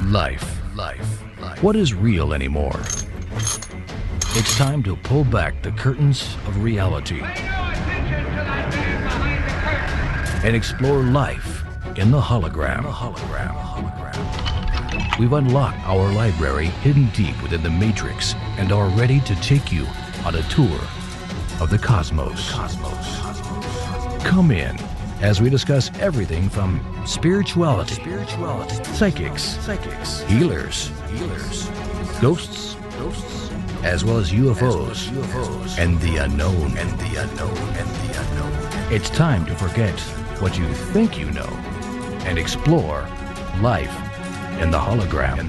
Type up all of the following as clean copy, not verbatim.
Life. What is real anymore? It's time to pull back the curtains of reality and explore life in the hologram. We've unlocked our library hidden deep within the Matrix and are ready to take you on a tour of the cosmos. Come in as we discuss everything from spirituality, psychics, healers, ghosts, as well as UFOs, and the unknown. It's time to forget what you think you know and explore life in the hologram.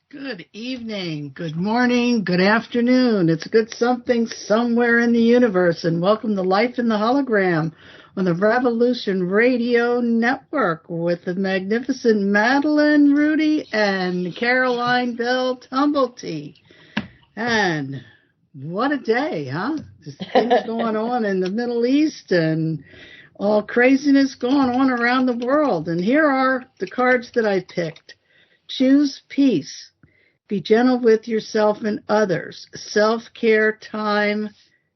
Good evening, good morning, good afternoon. It's good something somewhere in the universe, and welcome to Life in the Hologram on the Revolution Radio Network with the magnificent Madeline, Rudy, and Caroline Bell Tumblety. And what a day, huh? There's things going on in the Middle East and all craziness going on around the world. And here are the cards that I picked. Choose peace. Be gentle with yourself and others. Self-care, time,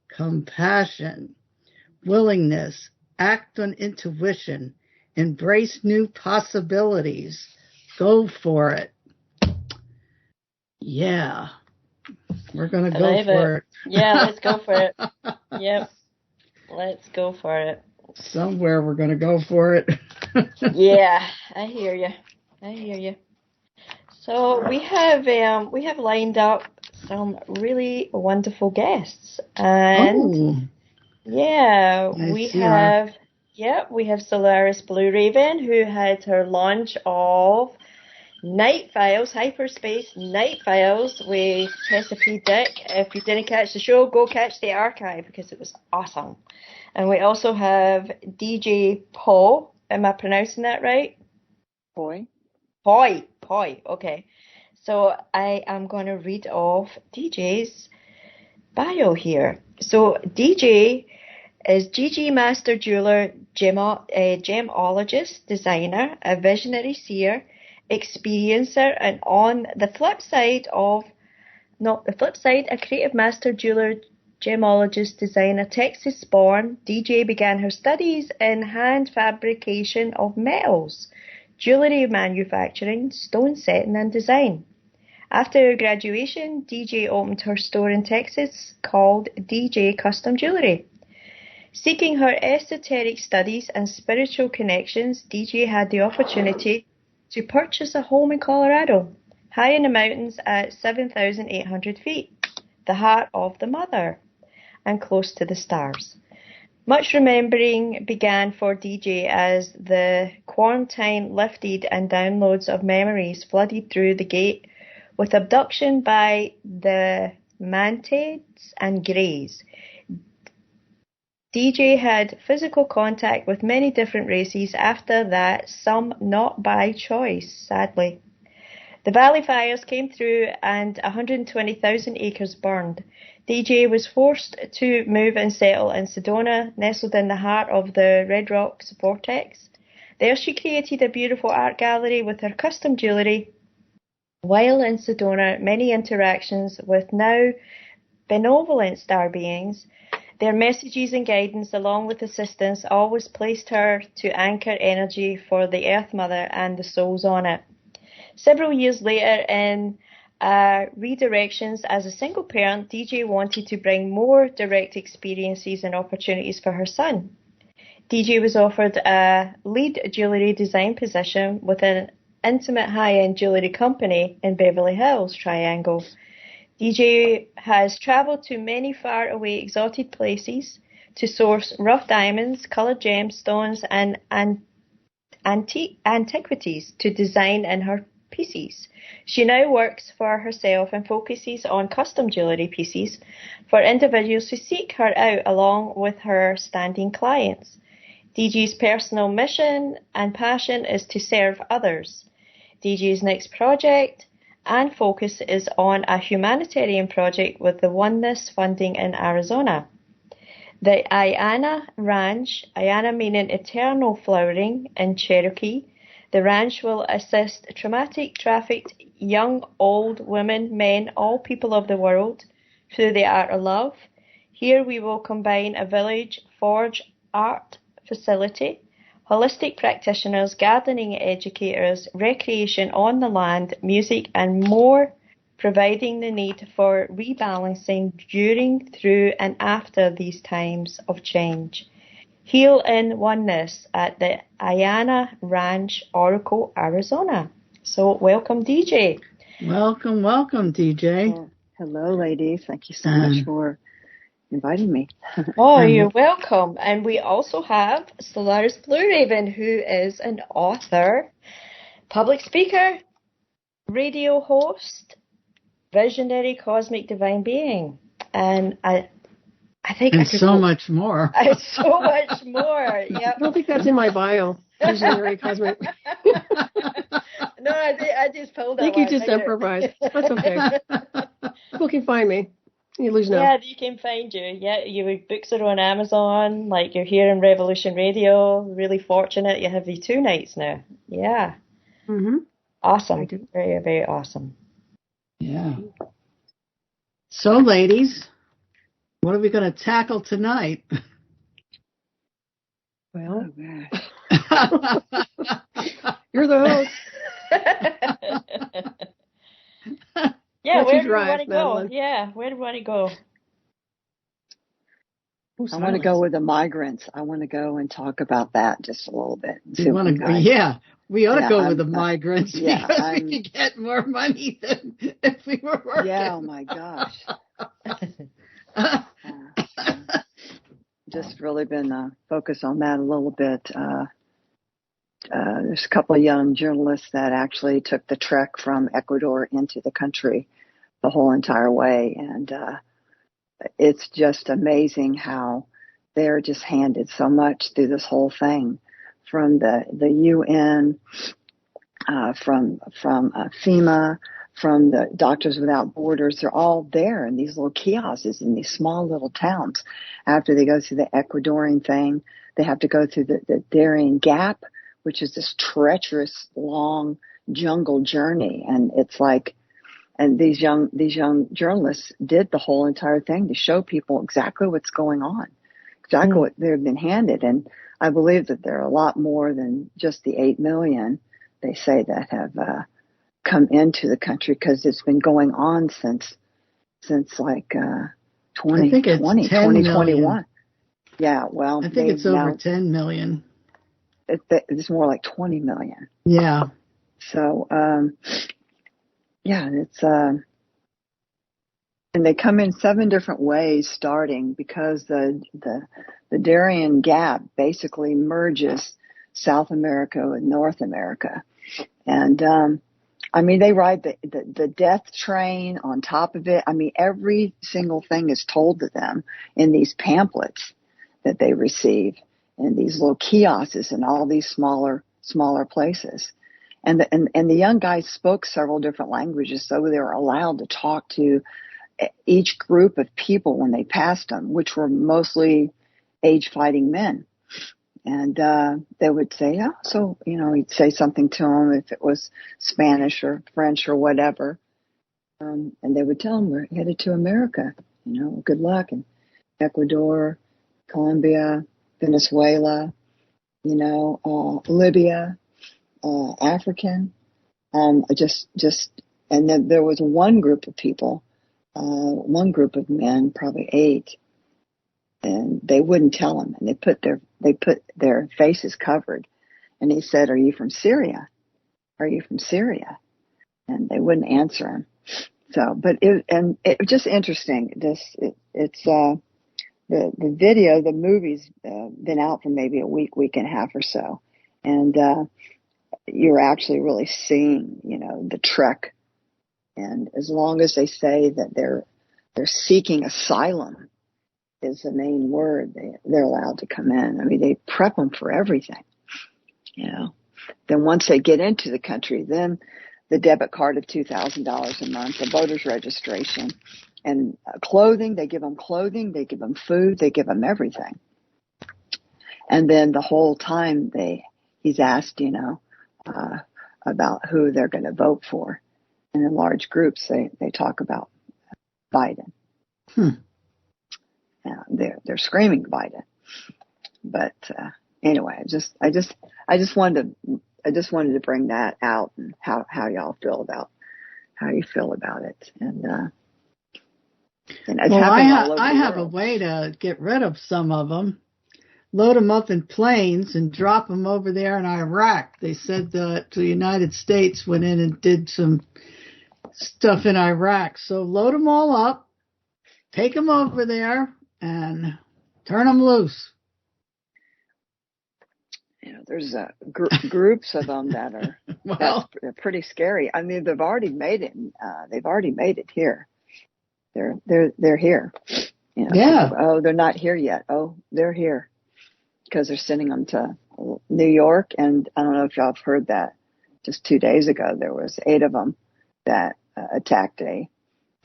compassion, willingness, act on intuition, embrace new possibilities. Go for it. Yeah. We're going to go for it. Yeah, let's go for it. Yep. Let's go for it. Somewhere we're going to go for it. Yeah, I hear you. So we have lined up some really wonderful guests, and we have Solaris BlueRaven, who had her launch of Night Files, Hyperspace Night Files with Chesapeake Dick. If you didn't catch the show, go catch the archive because it was awesome. And we also have DJ Poye. Am I pronouncing that right? Poye. Okay. So I am going to read off DJ's bio here. So DJ is GG Master Jeweler, Gemologist, designer, a visionary seer, experiencer, and on the flip side, a creative master jeweler, gemologist, designer, Texas-born. DJ began her studies in hand fabrication of metals, jewellery manufacturing, stone setting and design. After her graduation, DJ opened her store in Texas called DJ Custom Jewellery. Seeking her esoteric studies and spiritual connections, DJ had the opportunity to purchase a home in Colorado, high in the mountains at 7,800 feet, the heart of the mother, and close to the stars. Much remembering began for DJ as the quarantine lifted and downloads of memories flooded through the gate with abduction by the mantids and greys. DJ had physical contact with many different races after that, some not by choice, sadly. The Valley fires came through and 120,000 acres burned. DJ was forced to move and settle in Sedona, nestled in the heart of the Red Rocks vortex. There she created a beautiful art gallery with her custom jewellery. While in Sedona, many interactions with now benevolent star beings, their messages and guidance along with assistance always placed her to anchor energy for the Earth Mother and the souls on it. Several years later, in redirections as a single parent, DJ wanted to bring more direct experiences and opportunities for her son. DJ was offered a lead jewellery design position with an intimate high-end jewellery company in Beverly Hills Triangle. DJ has travelled to many far-away exotic places to source rough diamonds, coloured gemstones, and antiquities to design in her pieces. She now works for herself and focuses on custom jewellery pieces for individuals who seek her out along with her standing clients. DJ's personal mission and passion is to serve others. DJ's next project and focus is on a humanitarian project with the Oneness funding in Arizona. The Ayana Ranch, Ayana meaning eternal flowering in Cherokee. The ranch will assist traumatic trafficked young, old, women, men, all people of the world through the art of love. Here we will combine a village forge art facility, holistic practitioners, gardening educators, recreation on the land, music and more, providing the need for rebalancing during, through and after these times of change. Heal in oneness at the Ayana Ranch, Oracle, Arizona. So welcome, DJ. Welcome, DJ. Well, hello, ladies. Thank you so much for inviting me. Oh, you're welcome. And we also have Solaris BlueRaven, who is an author, public speaker, radio host, visionary cosmic divine being. And I think and so much more. So much more. Yep. I don't think that's in my bio. Visionary cosmic. No, I just pulled that. I think you just improvised. That's okay. People can find me. You lose now. Yeah, they can find you. Yeah, your books are on Amazon. Like you're here on Revolution Radio. Really fortunate. You have your 2 nights now. Yeah. Mm-hmm. Awesome. Very, very awesome. Yeah. So, ladies, what are we going to tackle tonight? Well, you're the host. Yeah, where do you we want to go? Madeline? Yeah, where do we want to go? I want to go with the migrants. I want to go and talk about that just a little bit. We ought to go with the migrants because we could get more money than if we were working. Yeah, oh my gosh. Just really been focused on that a little bit. There's a couple of young journalists that actually took the trek from Ecuador into the country the whole entire way. And it's just amazing how they're just handed so much through this whole thing from the UN, from FEMA, from the Doctors Without Borders. They're all there in these little kiosks in these small little towns. After they go through the Ecuadorian thing, they have to go through the Darien Gap, which is this treacherous, long jungle journey. And it's like, and these young journalists did the whole entire thing to show people exactly what's going on, exactly what they've been handed. And I believe that there are a lot more than just the 8 million they say that have come into the country, because it's been going on since like 2021. Yeah, well, I think it's over 10 million. It's more like 20 million. Yeah. So, it's, and they come in 7 different ways starting, because the Darien Gap basically merges South America with North America. And, they ride the death train on top of it. Every single thing is told to them in these pamphlets that they receive in these little kiosks in all these smaller places. And the young guys spoke several different languages, so they were allowed to talk to each group of people when they passed them, which were mostly age-fighting men. And they would say, he'd say something to them if it was Spanish or French or whatever. And they would tell him, we're headed to America, good luck. And Ecuador, Colombia, Venezuela, Libya, African, and then there was one group of people, one group of men, probably 8, and they wouldn't tell him, and they put their faces covered, and he said, "Are you from Syria? Are you from Syria?" And they wouldn't answer him. So, but it was just interesting. It's the video, the movie's been out for maybe a week and a half or so, and you're actually really seeing, the trek. And as long as they say that they're seeking asylum is the main word, they're allowed to come in. They prep them for everything, Then once they get into the country, then the debit card of $2,000 a month, a voter's registration, and clothing. They give them clothing, they give them food, they give them everything. And then the whole time he's asked, about who they're going to vote for. And in large groups, they talk about Biden. They're screaming Biden. But anyway, I just wanted to bring that out, and how y'all feel about it. And it's happening all over the I have world. a way to get rid of some of them. Load them up in planes and drop them over there in Iraq. They said that the United States went in and did some stuff in Iraq. So load them all up, take them over there, and turn them loose. There's groups of them that are they're pretty scary. I mean, they've already made it. They've already made it here. They're here. Yeah. Oh, they're not here yet. Oh, they're here. Because they're sending them to New York. And I don't know if y'all have heard that just 2 days ago, there was 8 of them that attacked a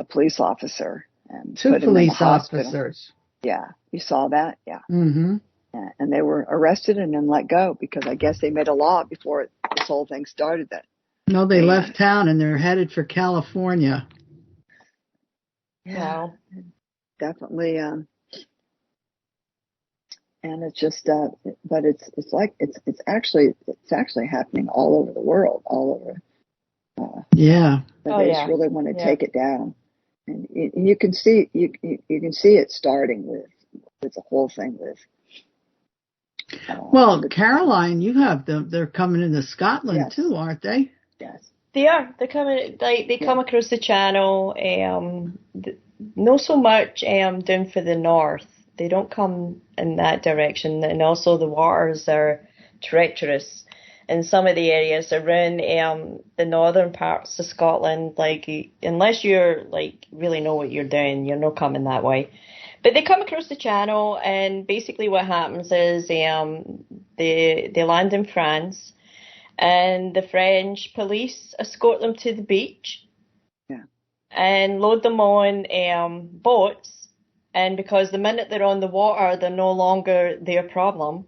police officer and 2 put him in the police hospital. officers. Yeah. You saw that? Yeah. Mm-hmm. Yeah. And they were arrested and then let go because I guess they made a law before this whole thing started that. No, they left town and they're headed for California. Yeah. Wow. Definitely. And it's just, but it's actually happening all over the world, all over. Yeah. But they just really want to take it down, and you can see it starting with the whole thing with. Well, Caroline, you have them. They're coming into Scotland too, aren't they? Yes. They are. They're coming. They come across the channel. Not so much down for the north. They don't come in that direction, and also the waters are treacherous in some of the areas around the northern parts of Scotland. Like, unless you're really know what you're doing, you're not coming that way. But they come across the channel, and basically what happens is they land in France, and the French police escort them to the beach, and load them on boats. And because the minute they're on the water, they're no longer their problem.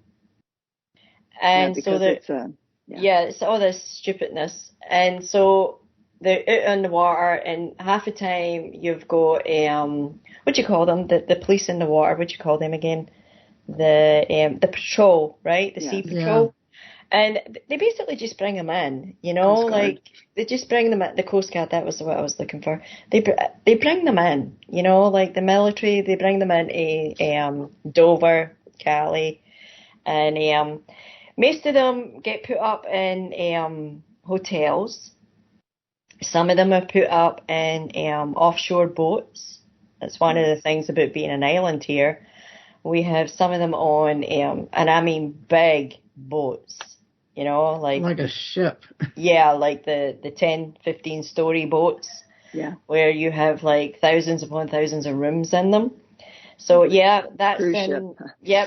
And so it's all this stupidness. And so they're out on the water, and half the time you've got what do you call them? The police in the water. What do you call them again? The patrol, right? The sea patrol. Yeah. And they basically just bring them in, they just bring them in. The Coast Guard, that was what I was looking for. They bring them in, like the military, they bring them in Dover, Cali, and most of them get put up in hotels. Some of them are put up in offshore boats. That's one of the things about being an island here. We have some of them on, and I mean big boats. Like a ship. Yeah, like the 10, 15-story boats. Yeah. Where you have thousands upon thousands of rooms in them. So that's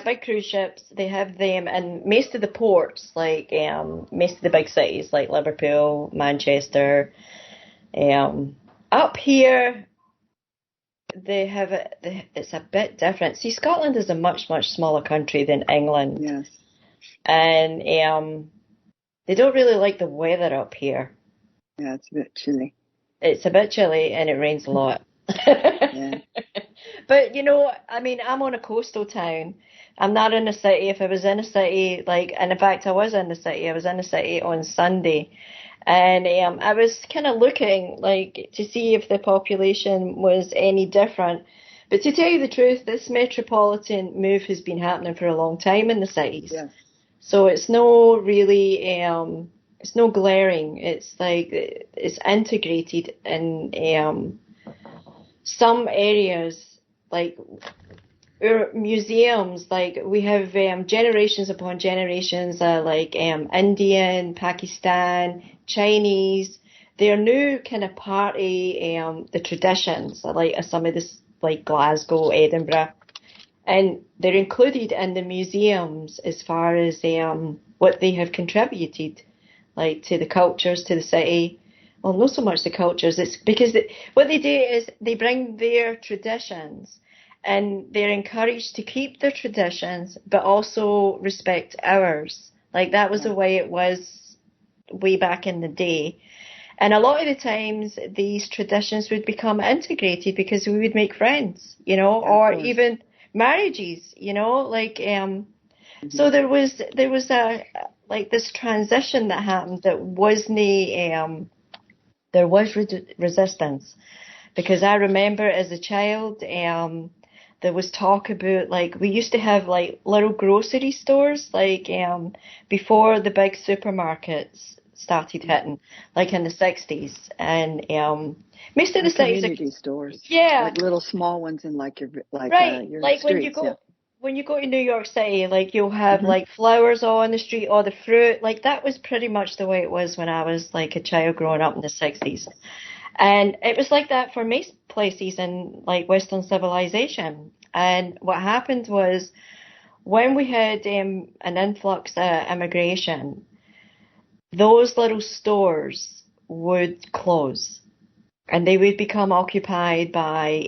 big cruise ships. They have them, and most of the ports, most of the big cities like Liverpool, Manchester. Up here, they have it's a bit different. See, Scotland is a much, much smaller country than England. Yes. And they don't really like the weather up here. Yeah, it's a bit chilly. It's a bit chilly, and it rains a lot. Yeah. But, I'm on a coastal town. I'm not in a city. If I was in a city, and in fact, I was in the city. I was in the city on Sunday. And I was kind of looking, to see if the population was any different. But to tell you the truth, this metropolitan move has been happening for a long time in the cities. Yes. So it's no really, it's no glaring. It's it's integrated in some areas, museums. We have generations upon generations, Indian, Pakistan, Chinese. They're new kind of party, the traditions, some of this, Glasgow, Edinburgh. And they're included in the museums as far as what they have contributed, to the cultures, to the city. well, not so much the cultures. It's because what they do is they bring their traditions, and they're encouraged to keep their traditions, but also respect ours. Like that was the way it was way back in the day. And a lot of the times these traditions would become integrated because we would make friends, or even marriages, like, so there was a, like this transition that happened that wasn't, there was resistance, because I remember as a child, there was talk about, like, we used to have like little grocery stores, like, before the big supermarkets started hitting, like in the 60s, and most of the community stores, like little small ones in like your like streets, when you go to New York City, like you'll have like flowers all on the street, or the fruit, like that was pretty much the way it was when I was like a child growing up in the 60s. And it was like that for most places in like Western civilization. And what happened was, when we had an influx of immigration, those little stores would close, and they would become occupied by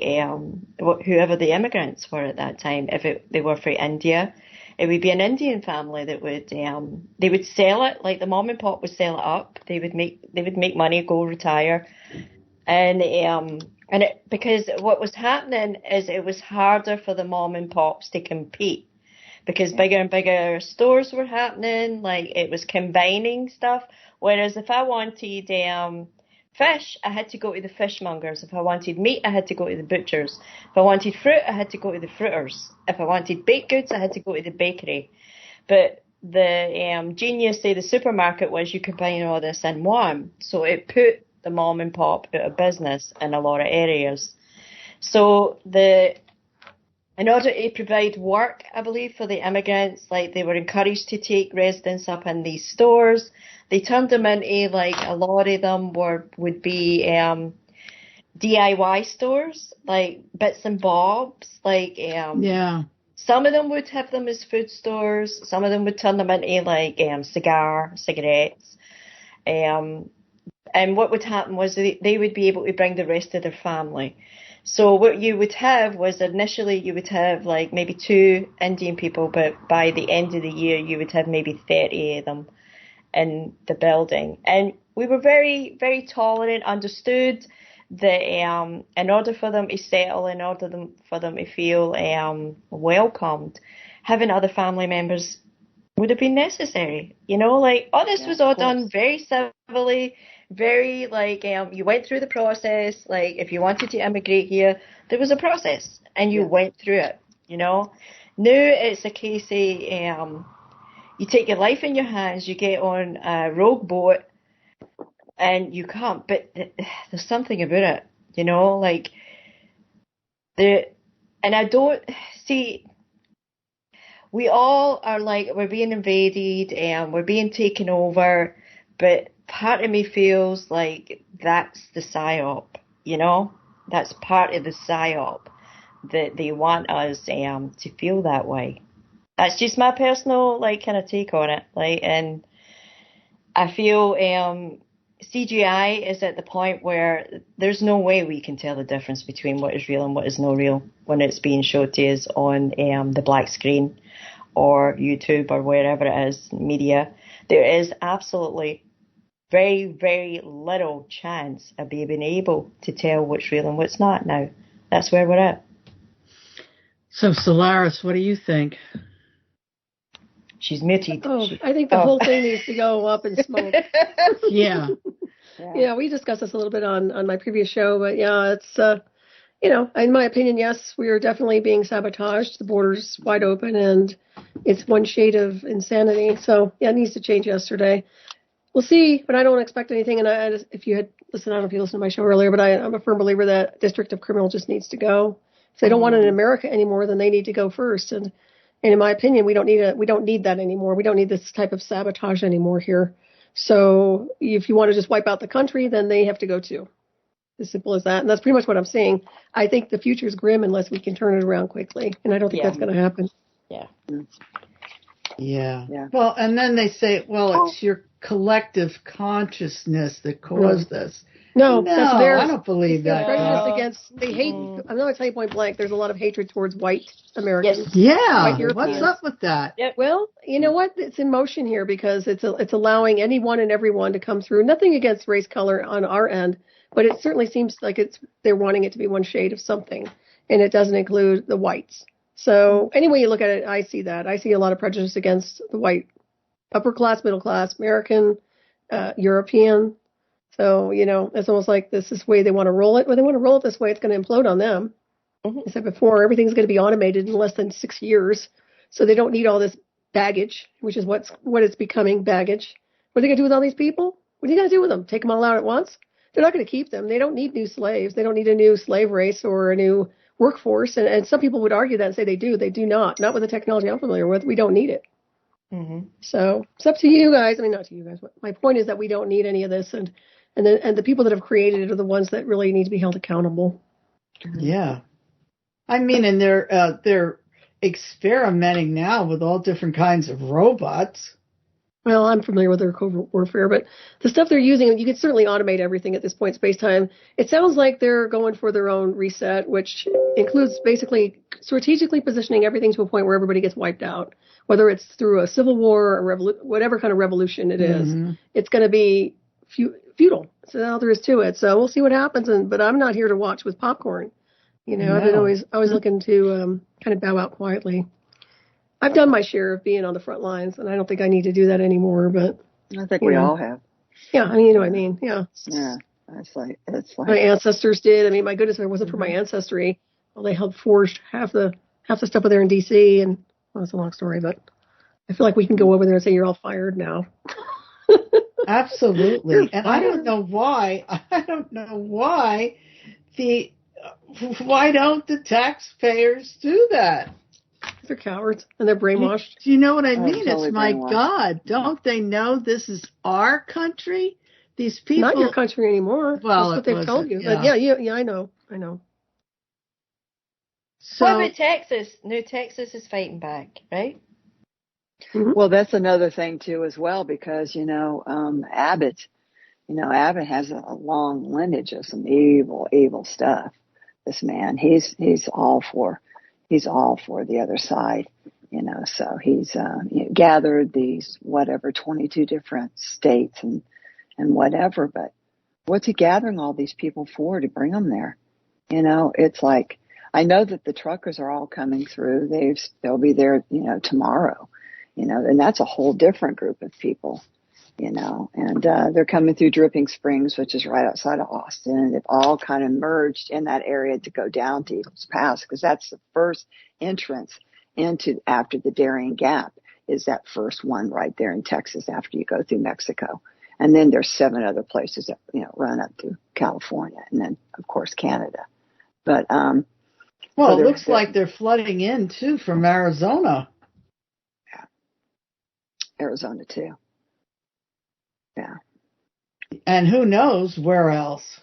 whoever the immigrants were at that time. If they were from India, it would be an Indian family that would they would sell it, like the mom and pop would sell it up. They would make money, go retire, and because what was happening is it was harder for the mom and pops to compete, because bigger and bigger stores were happening, like it was combining stuff. Whereas if I wanted fish, I had to go to the fishmongers. If I wanted meat, I had to go to the butchers. If I wanted fruit, I had to go to the fruiters. If I wanted baked goods, I had to go to the bakery. But the genius of the supermarket was you combine all this in one. So it put the mom and pop out of business in a lot of areas. So in order to provide work, I believe, for the immigrants, like they were encouraged to take residence up in these stores. They turned them into, like, a lot of them would be DIY stores, like bits and bobs, like some of them would have them as food stores. Some of them would turn them into like cigarettes. And what would happen was they would be able to bring the rest of their family. So what you would have was, initially you would have like maybe 2 Indian people, but by the end of the year you would have maybe 30 of them in the building. And we were very, very tolerant, understood that in order for them to settle, in order for them to feel welcomed, having other family members would have been necessary. Like all this was all done very civilly, very like you went through the process. Like if you wanted to immigrate here, there was a process and you went through it. Now it's a case of you take your life in your hands, you get on a rogue boat and you come. But there's something about it, like and I don't see. We all are like, we're being invaded and we're being taken over, but part of me feels like that's the psyop, that's part of the psyop, that they want us to feel that way. That's just my personal like kind of take on it. Like, and I feel CGI is at the point where there's no way we can tell the difference between what is real and what is not real when it's being showed to us on the black screen or YouTube or wherever it is, media. There is absolutely very, very little chance of being able to tell what's real and what's not now. That's where we're at. So, Solaris, what do you think? She's muted. I think the whole thing needs to go up in smoke. Yeah, we discussed this a little bit on my previous show, but it's, in my opinion, yes, we are definitely being sabotaged. The border's wide open, and it's one shade of insanity. So, it needs to change yesterday. We'll see, but I don't expect anything. And if you had listened, I don't know if you listened to my show earlier, but I'm a firm believer that District of Criminal just needs to go. If they don't want it in America anymore, then they need to go first. And in my opinion, we don't need that anymore. We don't need this type of sabotage anymore here. So if you want to just wipe out the country, then they have to go too. As simple as that. And that's pretty much what I'm saying. I think the future is grim unless we can turn it around quickly. And I don't think that's going to happen. Yeah. Yeah. Yeah. Well, and then they say, well, it's your collective consciousness that caused this. No, No, that's theirs. I don't believe that. Prejudice No. against, they hate, I'm not going to tell you point blank, there's a lot of hatred towards white Americans. Yeah. White What's Europeans. up with that? Yep. Well, you know what? It's in motion here because it's allowing anyone and everyone to come through. Nothing against race, color on our end, but it certainly seems like they're wanting it to be one shade of something, and it doesn't include the whites. So any way you look at it, I see that. I see a lot of prejudice against the white, upper class, middle class, American, European. So, it's almost like this is the way they want to roll it. Well, they want to roll it this way, it's going to implode on them. I said before, everything's going to be automated in less than 6 years. So they don't need all this baggage, which is what it's becoming, baggage. What are they going to do with all these people? What are you going to do with them? Take them all out at once? They're not going to keep them. They don't need new slaves. They don't need a new slave race or a new workforce. And some people would argue that and say they do. They do not. Not with the technology I'm familiar with. We don't need it. So it's up to you guys. I mean, not to you guys. But my point is that we don't need any of this. And the people that have created it are the ones that really need to be held accountable. Yeah. I mean, and they're experimenting now with all different kinds of robots. Well, I'm familiar with their covert warfare, but the stuff they're using, you can certainly automate everything at this point, space-time. It sounds like they're going for their own reset, which includes basically strategically positioning everything to a point where everybody gets wiped out, whether it's through a civil war or whatever kind of revolution it is. It's going to be futile. So all there is to it. So we'll see what happens. But I'm not here to watch with popcorn. I've been always looking to kind of bow out quietly. I've done my share of being on the front lines, and I don't think I need to do that anymore. But I think we all have. Yeah, I mean, you know what I mean. Yeah. Yeah, it's like my ancestors did. I mean, my goodness, if it wasn't for my ancestry, well, they helped forge half the stuff over there in D.C. And well, it's a long story, but I feel like we can go over there and say you're all fired now. Absolutely. And I don't know why. Why don't the taxpayers do that? They're cowards and they're brainwashed. Do you know what I mean? Totally It's my brainwashed. God. Don't they know this is our country? These people. Not your country anymore. Well, that's what they've told you. Yeah. But yeah, I know. So, what about Texas? No, Texas is fighting back, right? Well, that's another thing too, as well, because Abbott has a long lineage of some evil stuff. This man, he's all for the other side, So he's gathered these 22 different states and whatever. But what's he gathering all these people for? To bring them there? It's like, I know that the truckers are all coming through. They'll be there, tomorrow. And that's a whole different group of people, and they're coming through Dripping Springs, which is right outside of Austin. And they've all kind of merged in that area to go down to Eagles Pass, because that's the first entrance after the Darien Gap is that first one right there in Texas after you go through Mexico. And then there's 7 other places that, run up to California and then, of course, Canada. But, well, it looks like they're flooding in too from Arizona. Arizona too. Yeah. And who knows where else?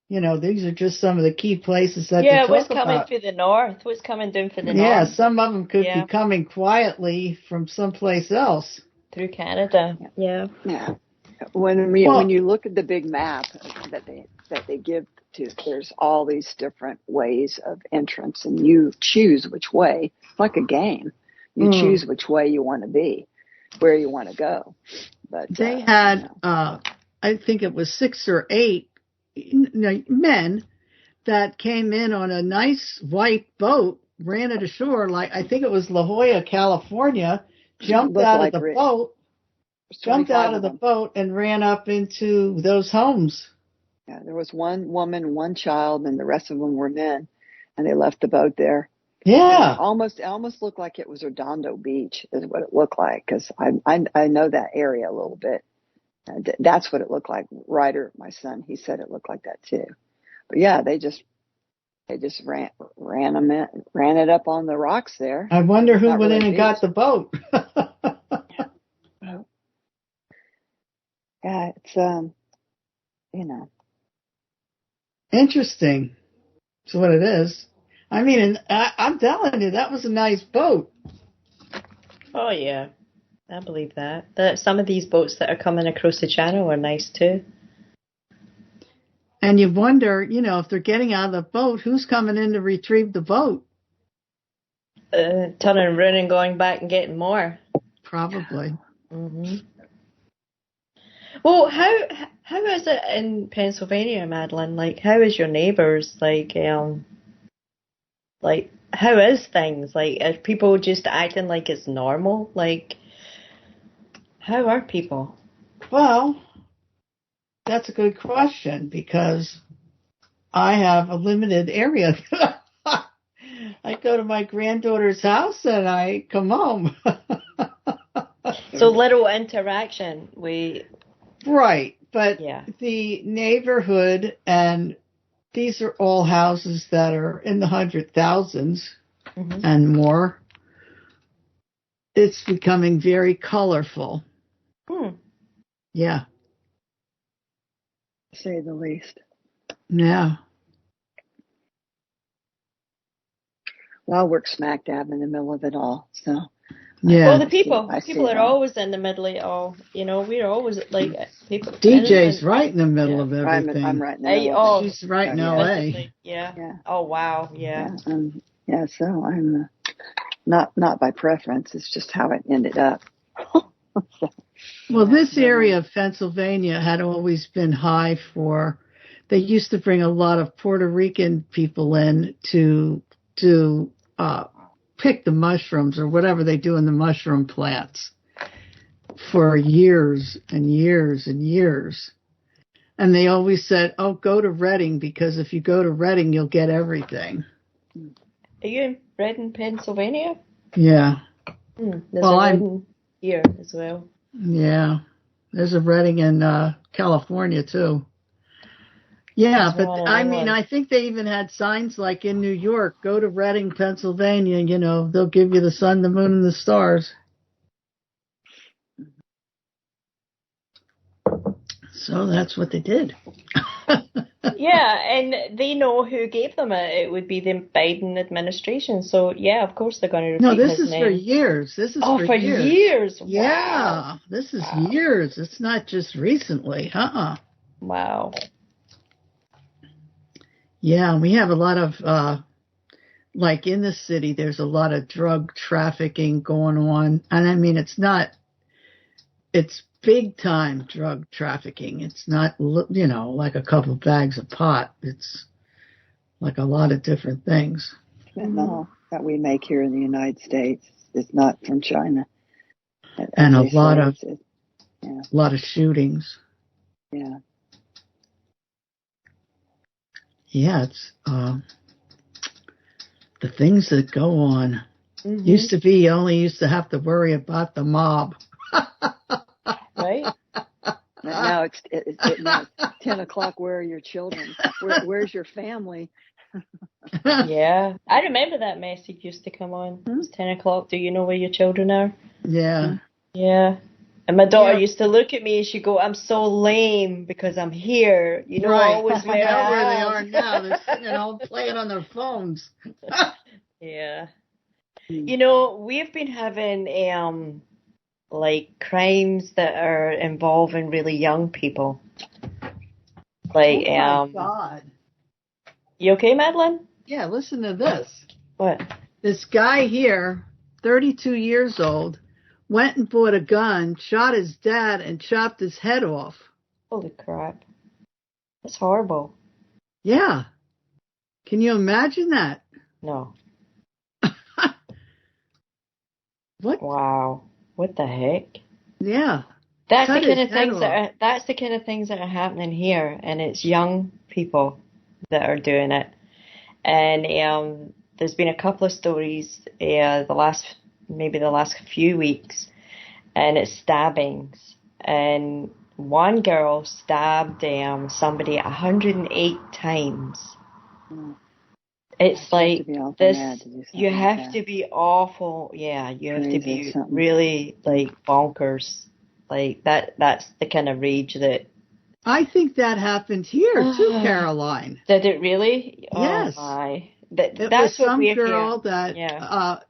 These are just some of the key places that they talk what's coming about. through the north? What's coming down for the north? Yeah, some of them could be coming quietly from someplace else. Through Canada. Yeah. Yeah. When you look at the big map that they give to, there's all these different ways of entrance, and you choose which way. It's like a game. You choose which way you want to be, where you want to go. But they had, I think it was 6 or 8 men that came in on a nice white boat, ran it ashore, like I think it was La Jolla, California, jumped out of the boat and ran up into those homes. Yeah, there was one woman, one child, and the rest of them were men, and they left the boat there. Yeah, it almost looked like it was Redondo Beach, is what it looked like, because I know that area a little bit. That's what it looked like. Ryder, my son, he said it looked like that too. But yeah, they just ran it up on the rocks there. I wonder who went in and got the boat. Yeah, it's interesting. That's what it is. I mean, I'm telling you, that was a nice boat. Oh, yeah. I believe that. Some of these boats that are coming across the channel are nice, too. And you wonder, if they're getting out of the boat, who's coming in to retrieve the boat? Turning around and going back and getting more. Probably. Mm-hmm. Well, how is it in Pennsylvania, Madeline? Like, how is your neighbours? Like, how is things? Like, are people just acting like it's normal? Like, how are people? Well, that's a good question because I have a limited area. I go to my granddaughter's house and I come home. So little interaction. Right, but Yeah. the neighborhood, and these are all houses that are in the 100,000s and more. It's becoming very colorful. Yeah. To say the least. Yeah. Well, I work smack dab in the middle of it all, so. Yeah. Well, the people are that. always in the middle of it all. We're always like people. DJ's right in the middle of everything. I'm right in the middle of it. She's right in LA. Yeah. Oh wow. Yeah. So I'm not by preference. It's just how it ended up. Well, this area of Pennsylvania had always been high for. They used to bring a lot of Puerto Rican people in to pick the mushrooms or whatever they do in the mushroom plants for years and years and years. And they always said, oh, go to Reading, because if you go to Reading, you'll get everything. Are you in Reading, Pennsylvania? Yeah. I'm here as well. Yeah. There's a Reading in California, too. Yeah, but I think they even had signs like in New York, go to Reading, Pennsylvania, they'll give you the sun, the moon, and the stars. So that's what they did. Yeah, and they know who gave them it. It would be the Biden administration. So, yeah, of course they're going to repeat No, this his is name. for years. This is for years. Wow. Yeah, this is years. It's not just recently. Wow. Yeah, we have a lot of, like in the city, there's a lot of drug trafficking going on. And I mean, it's big time drug trafficking. It's not, like a couple bags of pot. It's like a lot of different things. Fentanyl that we make here in the United States is not from China. And a lot of shootings. Yeah. Yeah, it's the things that go on. Used to be, you only used to have to worry about the mob. Right? Now it's 10 o'clock. Where are your children? Where's your family? Yeah. I remember that message used to come on. It's 10 o'clock. Do you know where your children are? Yeah. Yeah. And my daughter used to look at me and she'd go, I'm so lame because I'm here. Right. Always I know where they are now. They're sitting playing on their phones. Yeah. We've been having crimes that are involving really young people. Like, oh my God. You okay, Madeline? Yeah, listen to this. What? This guy here, 32 years old, went and bought a gun, shot his dad, and chopped his head off. Holy crap. That's horrible. Yeah. Can you imagine that? No. What? Wow. What the heck? Yeah. That's the kind of things that are happening here, and it's young people that are doing it. And there's been a couple of stories the last few weeks, and it's stabbings. And one girl stabbed somebody 108 times. It's like this. You have to be awful. Yeah, you have to be really bonkers. Like that. That's the kind of rage that. I think that happened here too, Caroline. Did it really? Yes. Oh my. That's some girl that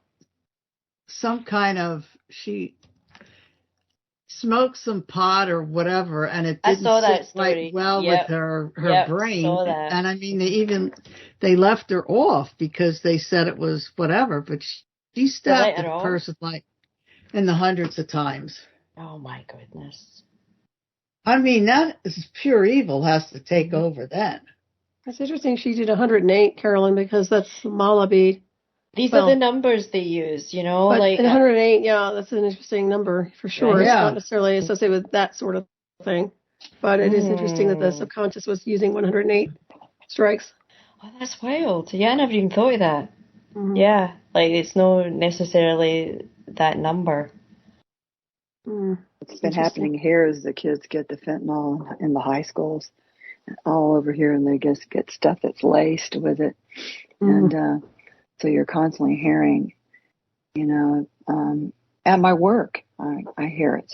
some kind of she smoked some pot or whatever, and it I didn't saw that sit story. right well Yep. with her Yep, brain. saw that. And I mean, they left her off because they said it was whatever, but she stabbed the person like in the hundreds of times. Oh my goodness. I mean, that is pure evil has to take over then. It's interesting she did 108, Carolyn, because that's the mala bead. These are the numbers they use, you know, but like 108. Yeah, that's an interesting number for sure. Yeah. It's not necessarily associated with that sort of thing, but it is interesting that the subconscious was using 108 strikes. Oh, that's wild. Yeah, I never even thought of that. Mm-hmm. Yeah, like it's not necessarily that number. What's been happening here is the kids get the fentanyl in the high schools all over here, and they just get stuff that's laced with it. And so you're constantly hearing, you know, at my work, I hear it,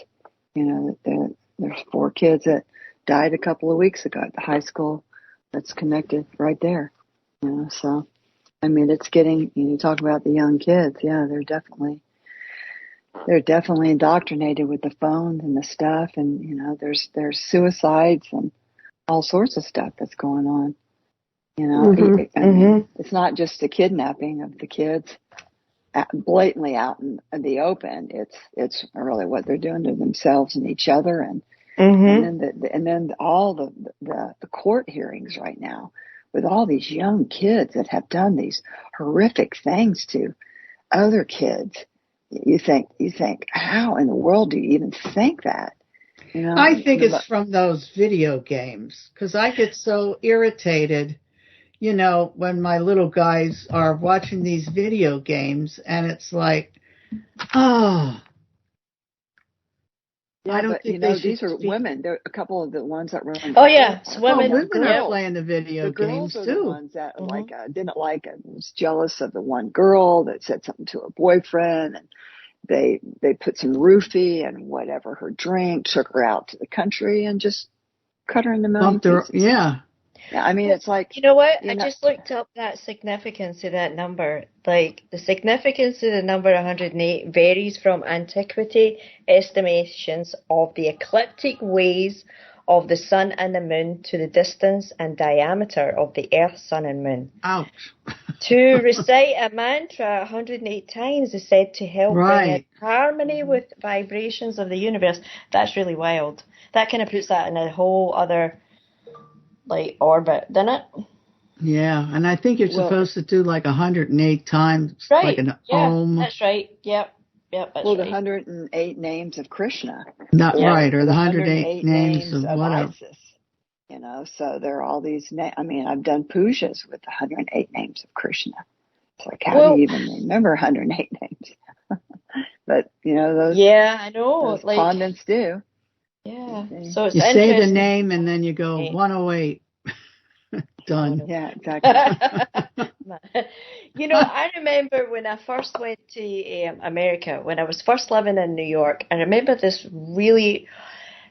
you know, that there's 4 kids that died a couple of weeks ago at the high school that's connected right there, you know. So, I mean, it's getting, you talk about the young kids, yeah, they're definitely indoctrinated with the phones and the stuff, and you know, there's suicides and all sorts of stuff that's going on. You know, I mean, it's not just the kidnapping of the kids blatantly out in the open. It's really what they're doing to themselves and each other, and then all the court hearings right now with all these young kids that have done these horrific things to other kids. You think, how in the world do you even think that? You know, I think it's from those video games, because I get so irritated, you know, when my little guys are watching these video games, and it's like, oh. Yeah, I don't but think you know, these are women. There are a couple of the ones that were. Oh yeah, women. Women are playing the video the games girls are too. the ones that didn't like it. Was jealous of the one girl that said something to her boyfriend, and they put some roofie and whatever her drink, took her out to the country, and just cut her in the million pieces. Yeah. Yeah, I mean, it's like, you know what? I just looked up that significance of that number. Like, the significance of the number 108 varies from antiquity estimations of the ecliptic ways of the sun and the moon to the distance and diameter of the earth, sun, and moon. Ouch. To recite a mantra 108 times is said to help bring in harmony with vibrations of the universe. That's really wild. That kind of puts that in a whole other orbit, doesn't it? Yeah, and I think you're supposed to do like 108 times, right. Like an Om. That's right. Yep. That's the 108 names of Krishna. Not right, or the 108 names of whatever. Isis. You know, so there are all these names. I mean, I've done pujas with the 108 names of Krishna. It's like, how do you even remember 108 names? But, you know, those. Yeah, I know. Those pundits do. Yeah. So it's you say the name and then you go 108. Done. Yeah, exactly. You know, I remember when I first went to America, when I was first living in New York, I remember this really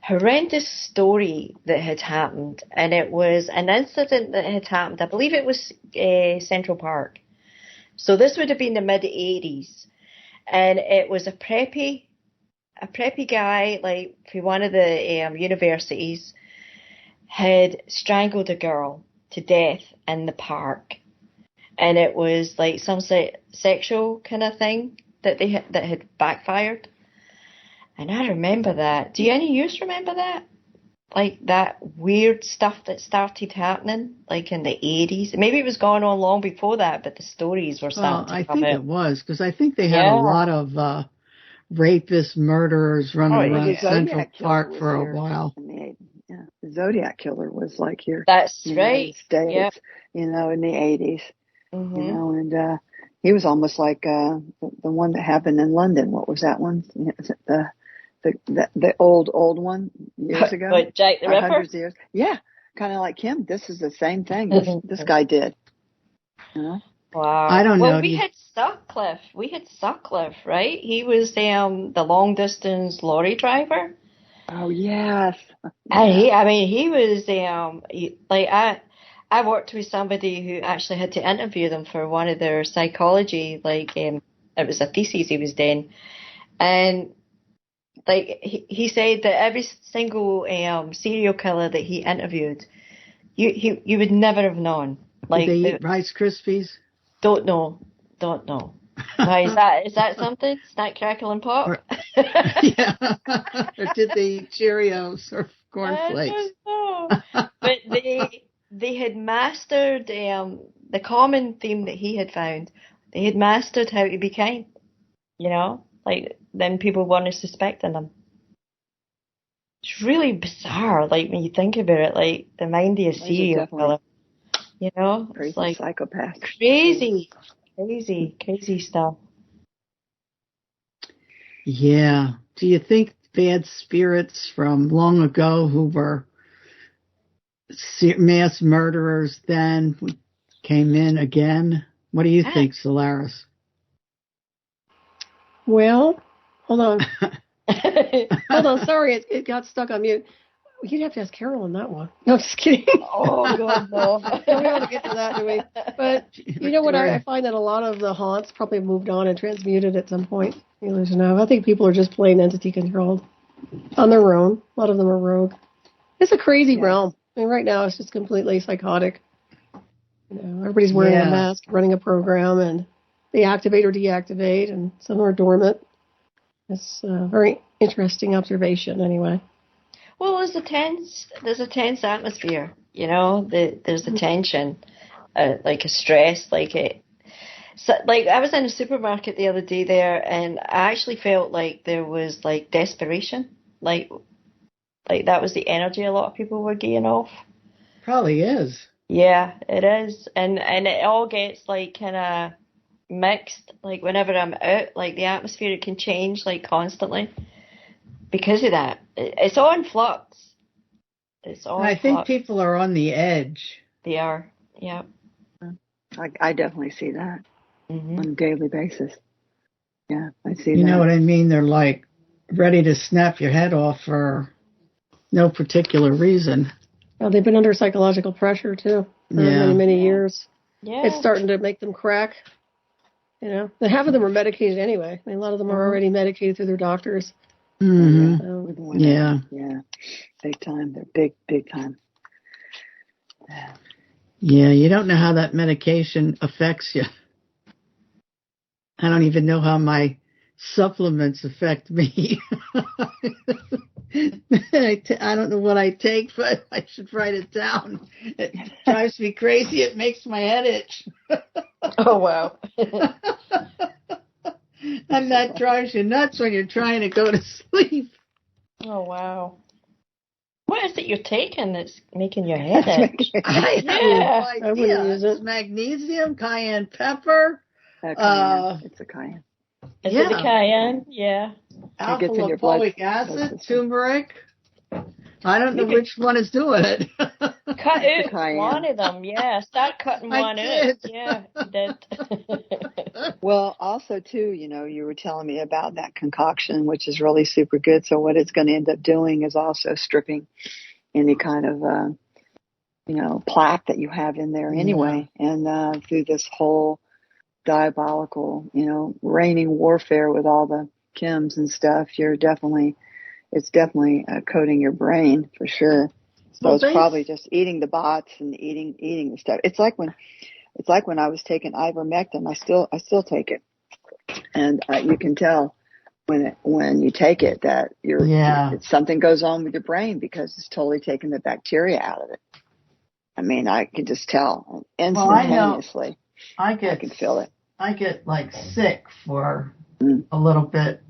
horrendous story that had happened, and it was an incident that had happened. I believe it was Central Park. So this would have been the mid-'80s, and it was a preppy guy, like for one of the universities, had strangled a girl to death in the park, and it was like some sexual kind of thing that had backfired. And I remember that. Do any of you remember that? Like that weird stuff that started happening, like in the 80s. Maybe it was going on long before that, but the stories were starting to come out. I think it was, because I think they had a lot of rapists, murderers running around Central Park for a while. The Zodiac Killer was like here. That's right. States, yep. You know, in the 80s. You know, and he was almost like the one that happened in London. What was that one? Is it the old one years ago? What, Jack the Ripper? 100 years. Yeah, kind of like him. This is the same thing this guy did. You know? Wow. I don't know. Well, we had Sutcliffe, right? He was the long distance lorry driver. Oh yes. And he was I worked with somebody who actually had to interview them for one of their psychology, it was a thesis he was doing, And like he said that every single serial killer that he interviewed, you would never have known. Like, did they eat Rice Krispies? Don't know. Why is that something? Snack, crackle, and pop? Yeah. Or did they eat Cheerios or cornflakes? I don't know. But they had mastered the common theme that he had found. They had mastered how to be kind. Like then people weren't suspecting them. It's really bizarre. Like when you think about it, like the mind of a serial killer. Crazy It's like psychopath. Crazy stuff. Yeah. Do you think bad spirits from long ago who were mass murderers then came in again? What do you think, Solaris? Well, hold on. Hold on. Sorry, it got stuck on mute. You'd have to ask Carol on that one. No, just kidding. Oh, God, no. We ought to get to that, do we? But you know what? I find that a lot of the haunts probably moved on and transmuted at some point. I think people are just plain entity controlled on their own. A lot of them are rogue. It's a crazy realm. I mean, right now it's just completely psychotic. Everybody's wearing a mask, running a program, and they activate or deactivate, and some are dormant. It's a very interesting observation, anyway. Well, there's a tense atmosphere, there's a tension, like a stress, so, like I was in a supermarket the other day there, and I actually felt like there was like desperation, like that was the energy a lot of people were getting off. Probably is. Yeah, it is, and it all gets like kind of mixed, like whenever I'm out, like the atmosphere can change like constantly. Because of that, it's all in flux. I think people are on the edge. They are, yeah. I definitely see that on a daily basis. Yeah, I see that. You know what I mean? They're like ready to snap your head off for no particular reason. Well, they've been under psychological pressure, too, for many, many years. Yeah. It's starting to make them crack. Half of them are medicated anyway. A lot of them are already medicated through their doctors. Mm-hmm. Yeah, big time. They're big time. Yeah, you don't know how that medication affects you. I don't even know how my supplements affect me. I don't know what I take, but I should write it down. It drives me crazy. It makes my head itch. Oh, wow. And that drives you nuts when you're trying to go to sleep. Oh, wow. What is it you're taking that's making your head itch? I have no idea. It's magnesium, cayenne pepper. Cayenne. It's a cayenne. Is it a cayenne? Yeah. Alpha-lipoic acid, turmeric. I don't know which one is doing it. Cut out one of them, yeah. Start cutting one out. Yeah, you did. Well, also, too, you were telling me about that concoction, which is really super good. So what it's going to end up doing is also stripping any kind of, plaque that you have in there anyway. And through this whole diabolical, raining warfare with all the chems and stuff, it's definitely coating your brain for sure. So it's probably just eating the bots and eating the stuff. It's like when I was taking ivermectin. I still take it, and you can tell when you take it that something goes on with your brain because it's totally taking the bacteria out of it. I mean, I can just tell instantaneously. I can feel it. I get like sick for a little bit.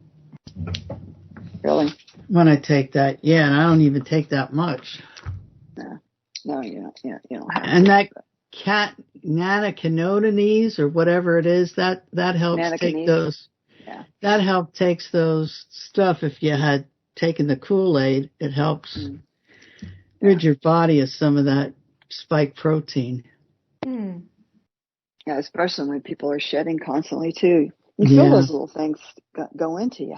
Really? When I take that, and I don't even take that much. No, you don't have and to. That nanocanotinase or whatever it is, that helps take those. Yeah. That helps takes those stuff. If you had taken the Kool-Aid, it helps rid your body of some of that spike protein. Yeah, especially when people are shedding constantly too. You feel those little things go into you.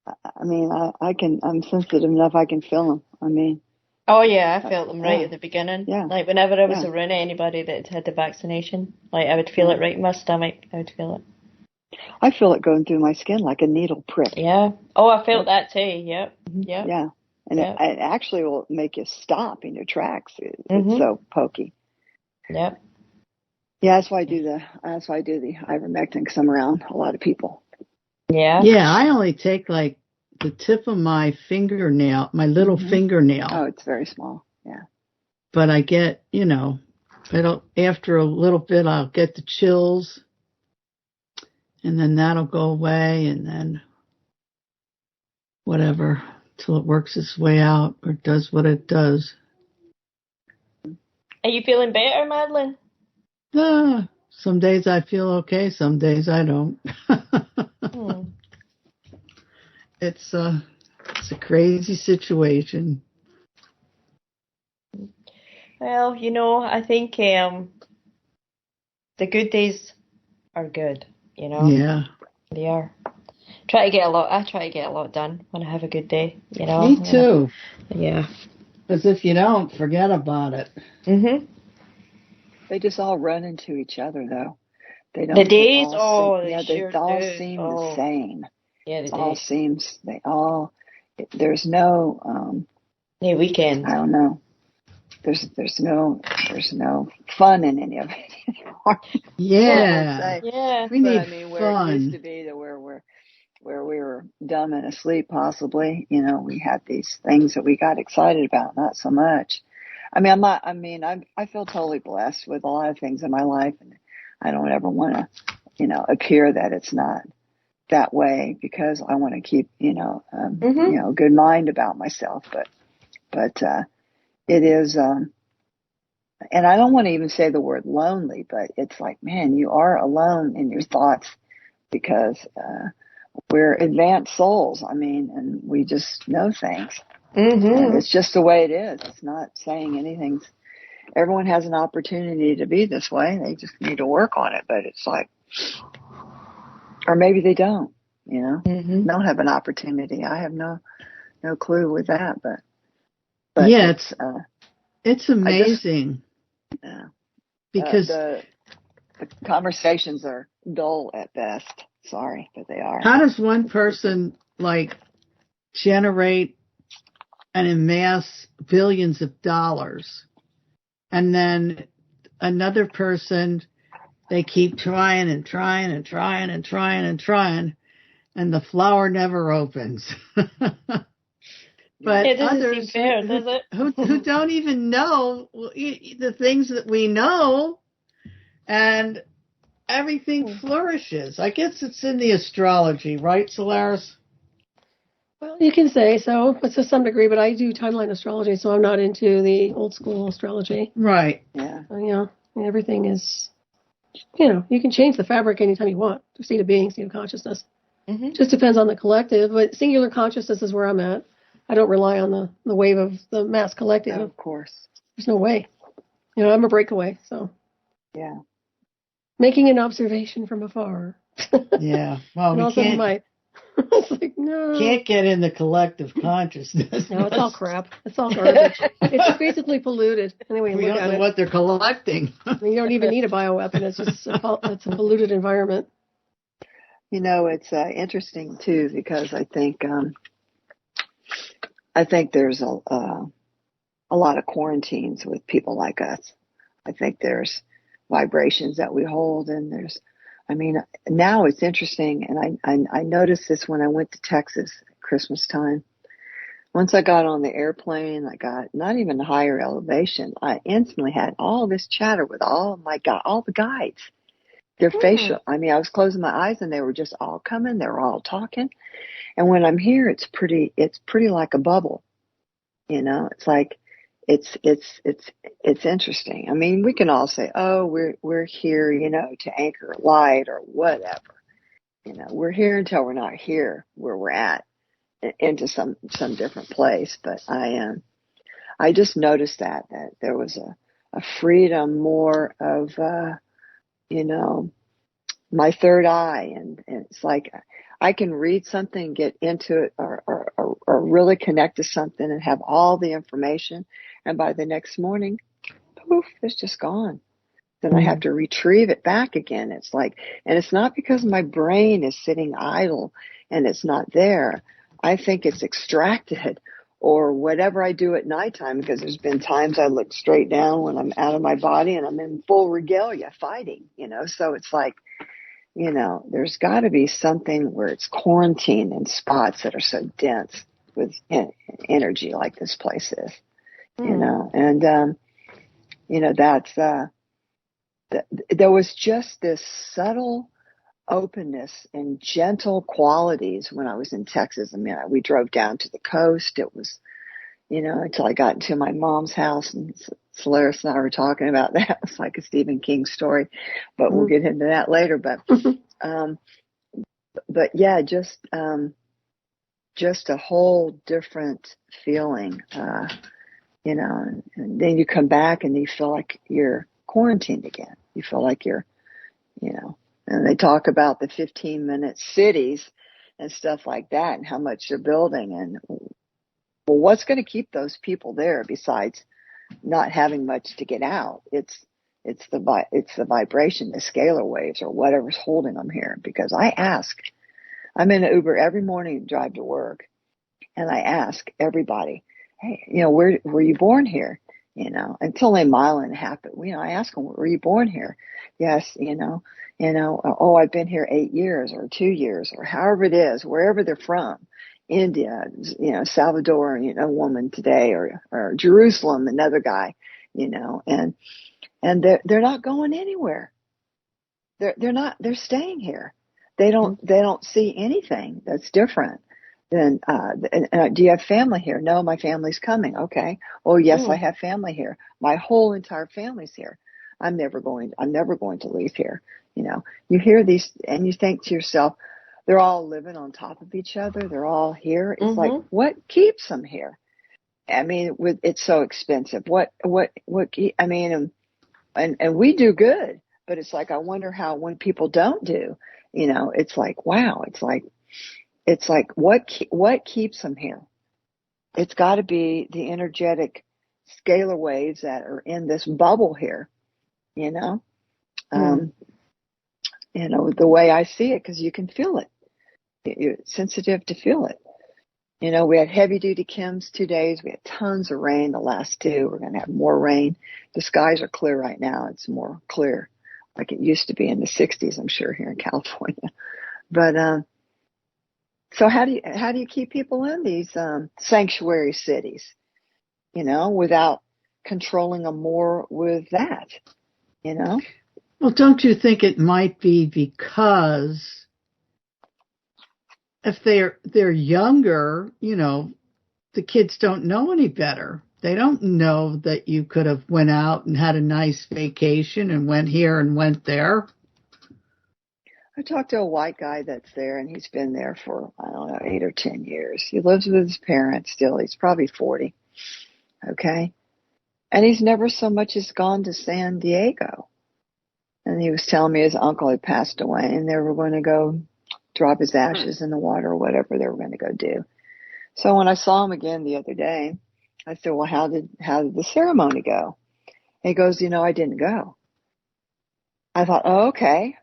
I mean, I'm sensitive enough. I can feel them. I mean. Oh yeah, I felt them right at the beginning. Yeah. Like whenever I was around anybody that had the vaccination, like I would feel it right in my stomach. I would feel it. I feel it going through my skin like a needle prick. Yeah. Oh, I felt that too. Yep. Yep. Yeah. And yep. it actually will make you stop in your tracks. Mm-hmm. It's so pokey. Yep. Yeah, that's why I do the ivermectin, because I'm around a lot of people. Yeah. Yeah, I only take like the tip of my fingernail, my little fingernail. Oh, it's very small. Yeah. But I get, after a little bit, I'll get the chills, and then that'll go away, and then whatever, till it works its way out or does what it does. Are you feeling better, Madeline? Some days I feel okay, some days I don't. It's a crazy situation. Well, I think the good days are good, Yeah. They are. I try to get a lot done when I have a good day, Me too. Yeah. Because if you don't, forget about it. Mhm. They just all run into each other, though. They don't. The days, they sure all do. seem the same. Yeah, There's no. Weekend. I don't know. There's no fun in any of it anymore. Yeah. Yeah. We need where fun. it used to be to where we were dumb and asleep, possibly. We had these things that we got excited about, not so much. I feel totally blessed with a lot of things in my life, and I don't ever want to, appear that it's not that way, because I want to keep, a good mind about myself. But it is, and I don't want to even say the word lonely, but it's like, man, you are alone in your thoughts, because we're advanced souls. And we just know things. And it's just the way it is. It's not saying anything. Everyone has an opportunity to be this way. They just need to work on it. But it's like, or maybe they don't, don't have an opportunity. I have no clue with that, but yeah, it's amazing. Because the conversations are dull at best. Sorry, but they are. How does one person generate and amass billions of dollars, and then another person, they keep trying and trying and trying and trying and trying, and the flower never opens? But it doesn't others seem fair, does it? who don't even know the things that we know, and everything flourishes. I guess it's in the astrology, right, Solaris? Well, you can say so, but to some degree. But I do timeline astrology, so I'm not into the old school astrology. Right. Yeah. Everything is, you can change the fabric anytime you want. State of being, state of consciousness. Just depends on the collective. But singular consciousness is where I'm at. I don't rely on the wave of the mass collective. Oh, of course. There's no way. I'm a breakaway, so. Yeah. Making an observation from afar. Yeah. Well, we can't. It's like, no. Can't get in the collective consciousness. No, it's all crap. It's all garbage. It's basically polluted. Anyway, we don't know what they're collecting. You don't even need a bioweapon. It's just it's a polluted environment. It's interesting too, because I think there's a lot of quarantines with people like us. I think there's vibrations that we hold, and now it's interesting, and I noticed this when I went to Texas at Christmas time. Once I got on the airplane, I got not even higher elevation. I instantly had all this chatter with all the guides. Their facial, I was closing my eyes and they were just all coming. They were all talking. And when I'm here, it's pretty like a bubble. It's like, it's interesting. We can all say, oh, we're here, to anchor light or whatever. We're here until we're not here where we're at, into some different place. But I just noticed that there was a freedom, more of, my third eye. And it's like, I can read something, get into it, or really connect to something and have all the information. And by the next morning, poof, it's just gone. then I have to retrieve it back again. It's like, and it's not because my brain is sitting idle and it's not there. I think it's extracted or whatever I do at nighttime, because there's been times I look straight down when I'm out of my body and I'm in full regalia fighting, so it's like, there's got to be something where it's quarantined in spots that are so dense with energy like this place is, and, that's, there was just this subtle openness and gentle qualities when I was in Texas. I mean, we drove down to the coast. It was, until I got into my mom's house, and Solaris and I were talking about that. It's like a Stephen King story, but we'll get into that later. But yeah, just a whole different feeling, and then you come back and you feel like you're quarantined again. You feel like you're, and they talk about the 15-minute cities and stuff like that and how much they're building. And well, what's going to keep those people there besides not having much to get out? It's the vibration, the scalar waves, or whatever's holding them here. Because I'm in an Uber every morning to drive to work, and I ask everybody, hey, where were you born here? Until a mile and a half, but I ask them, were you born here? Yes, oh, I've been here 8 years or 2 years or however it is, wherever they're from. India, Salvador, woman today, or Jerusalem, another guy, and they're not going anywhere. They're staying here. They don't see anything that's different. Then, do you have family here? No, my family's coming. Okay. Oh, yes, I have family here. My whole entire family's here. I'm never going to leave here. You hear these and you think to yourself, they're all living on top of each other. They're all here. It's like, what keeps them here? I mean, it's so expensive. I mean, and we do good, but it's like, I wonder how when people don't do, it's like, wow, it's like, what keeps them here? It's got to be the energetic scalar waves that are in this bubble here, the way I see it, because you can feel it. You're sensitive to feel it. We had heavy duty chems 2 days. We had tons of rain the last 2. We're going to have more rain. The skies are clear right now. It's more clear like it used to be in the 60s, I'm sure, here in California. But, so how do you keep people in these sanctuary cities, without controlling them more with that, Well, don't you think it might be because if they're younger, the kids don't know any better. They don't know that you could have went out and had a nice vacation and went here and went there. I talked to a white guy that's there, and he's been there for, 8 or 10 years. He lives with his parents still. He's probably 40. Okay. And he's never so much as gone to San Diego. And he was telling me his uncle had passed away, and they were going to go drop his ashes in the water or whatever they were going to go do. So when I saw him again the other day, I said, well, how did the ceremony go? And he goes, I didn't go. I thought, oh, okay.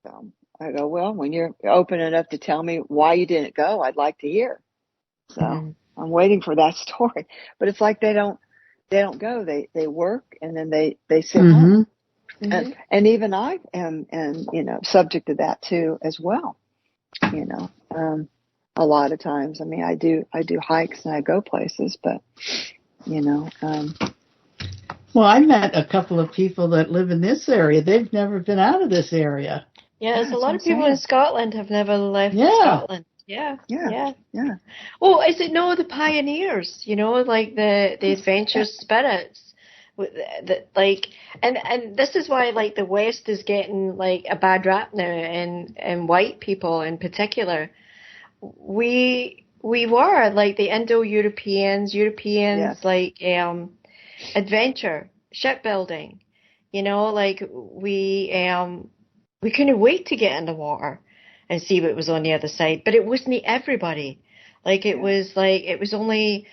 So I go, well, when you're open enough to tell me why you didn't go, I'd like to hear. So I'm waiting for that story. But it's like they don't go. They work and then they sit home. And even I am subject to that too as well. A lot of times. I mean, I do hikes and I go places, but well, I met a couple of people that live in this area. They've never been out of this area. Yeah, there's a lot of people in Scotland have never left Scotland. Yeah. Oh, is it the pioneers? Like the adventurous spirits. And this is why the West is getting a bad rap now, and white people in particular. We were the Indo-Europeans, adventure, shipbuilding. We couldn't wait to get in the water and see what was on the other side. But it wasn't everybody. It was only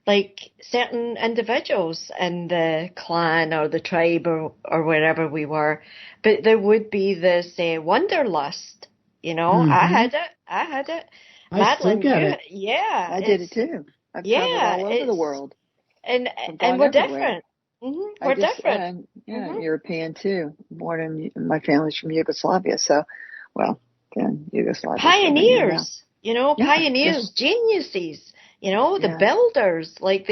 like certain individuals in the clan or the tribe or wherever we were, but there would be this wanderlust. I had it. I still Madeline, get it. yeah, I did it too. I've traveled all over the world. and I've and gone we're everywhere. different. We're different. European too. My family's from Yugoslavia, so, well, then Yugoslavia. Pioneers, Yeah, pioneers, geniuses, the builders, like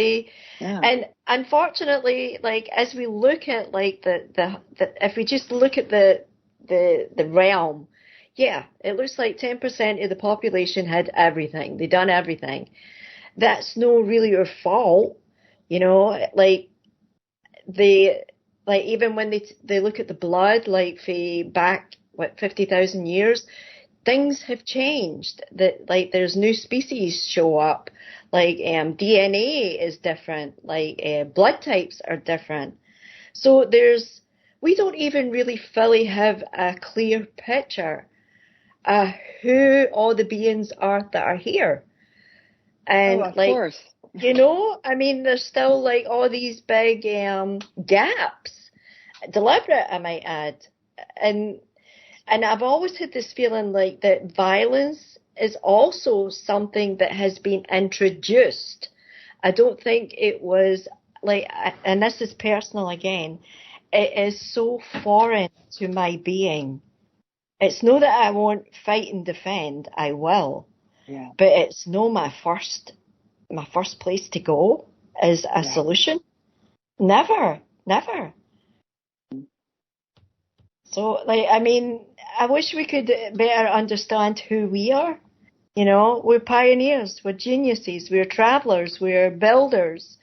and unfortunately, like as we look at like the if we just look at the realm, yeah, it looks like 10% of the population had everything. They done everything. That's no really your fault, like even when they look at the blood, like back 50,000 years, things have changed. That like there's new species show up, like DNA is different, like blood types are different. So we don't even really fully have a clear picture of who all the beings are that are here. And of course. I mean, there's still like all these big gaps, deliberate, I might add. And I've always had this feeling like that violence is also something that has been introduced. I don't think it was like, and this is personal again, it is so foreign to my being. It's no that I won't fight and defend, I will. Yeah. But it's no my first place to go as a solution. Never. So, I mean, I wish we could better understand who we are. We're pioneers, we're geniuses, we're travelers, we're builders,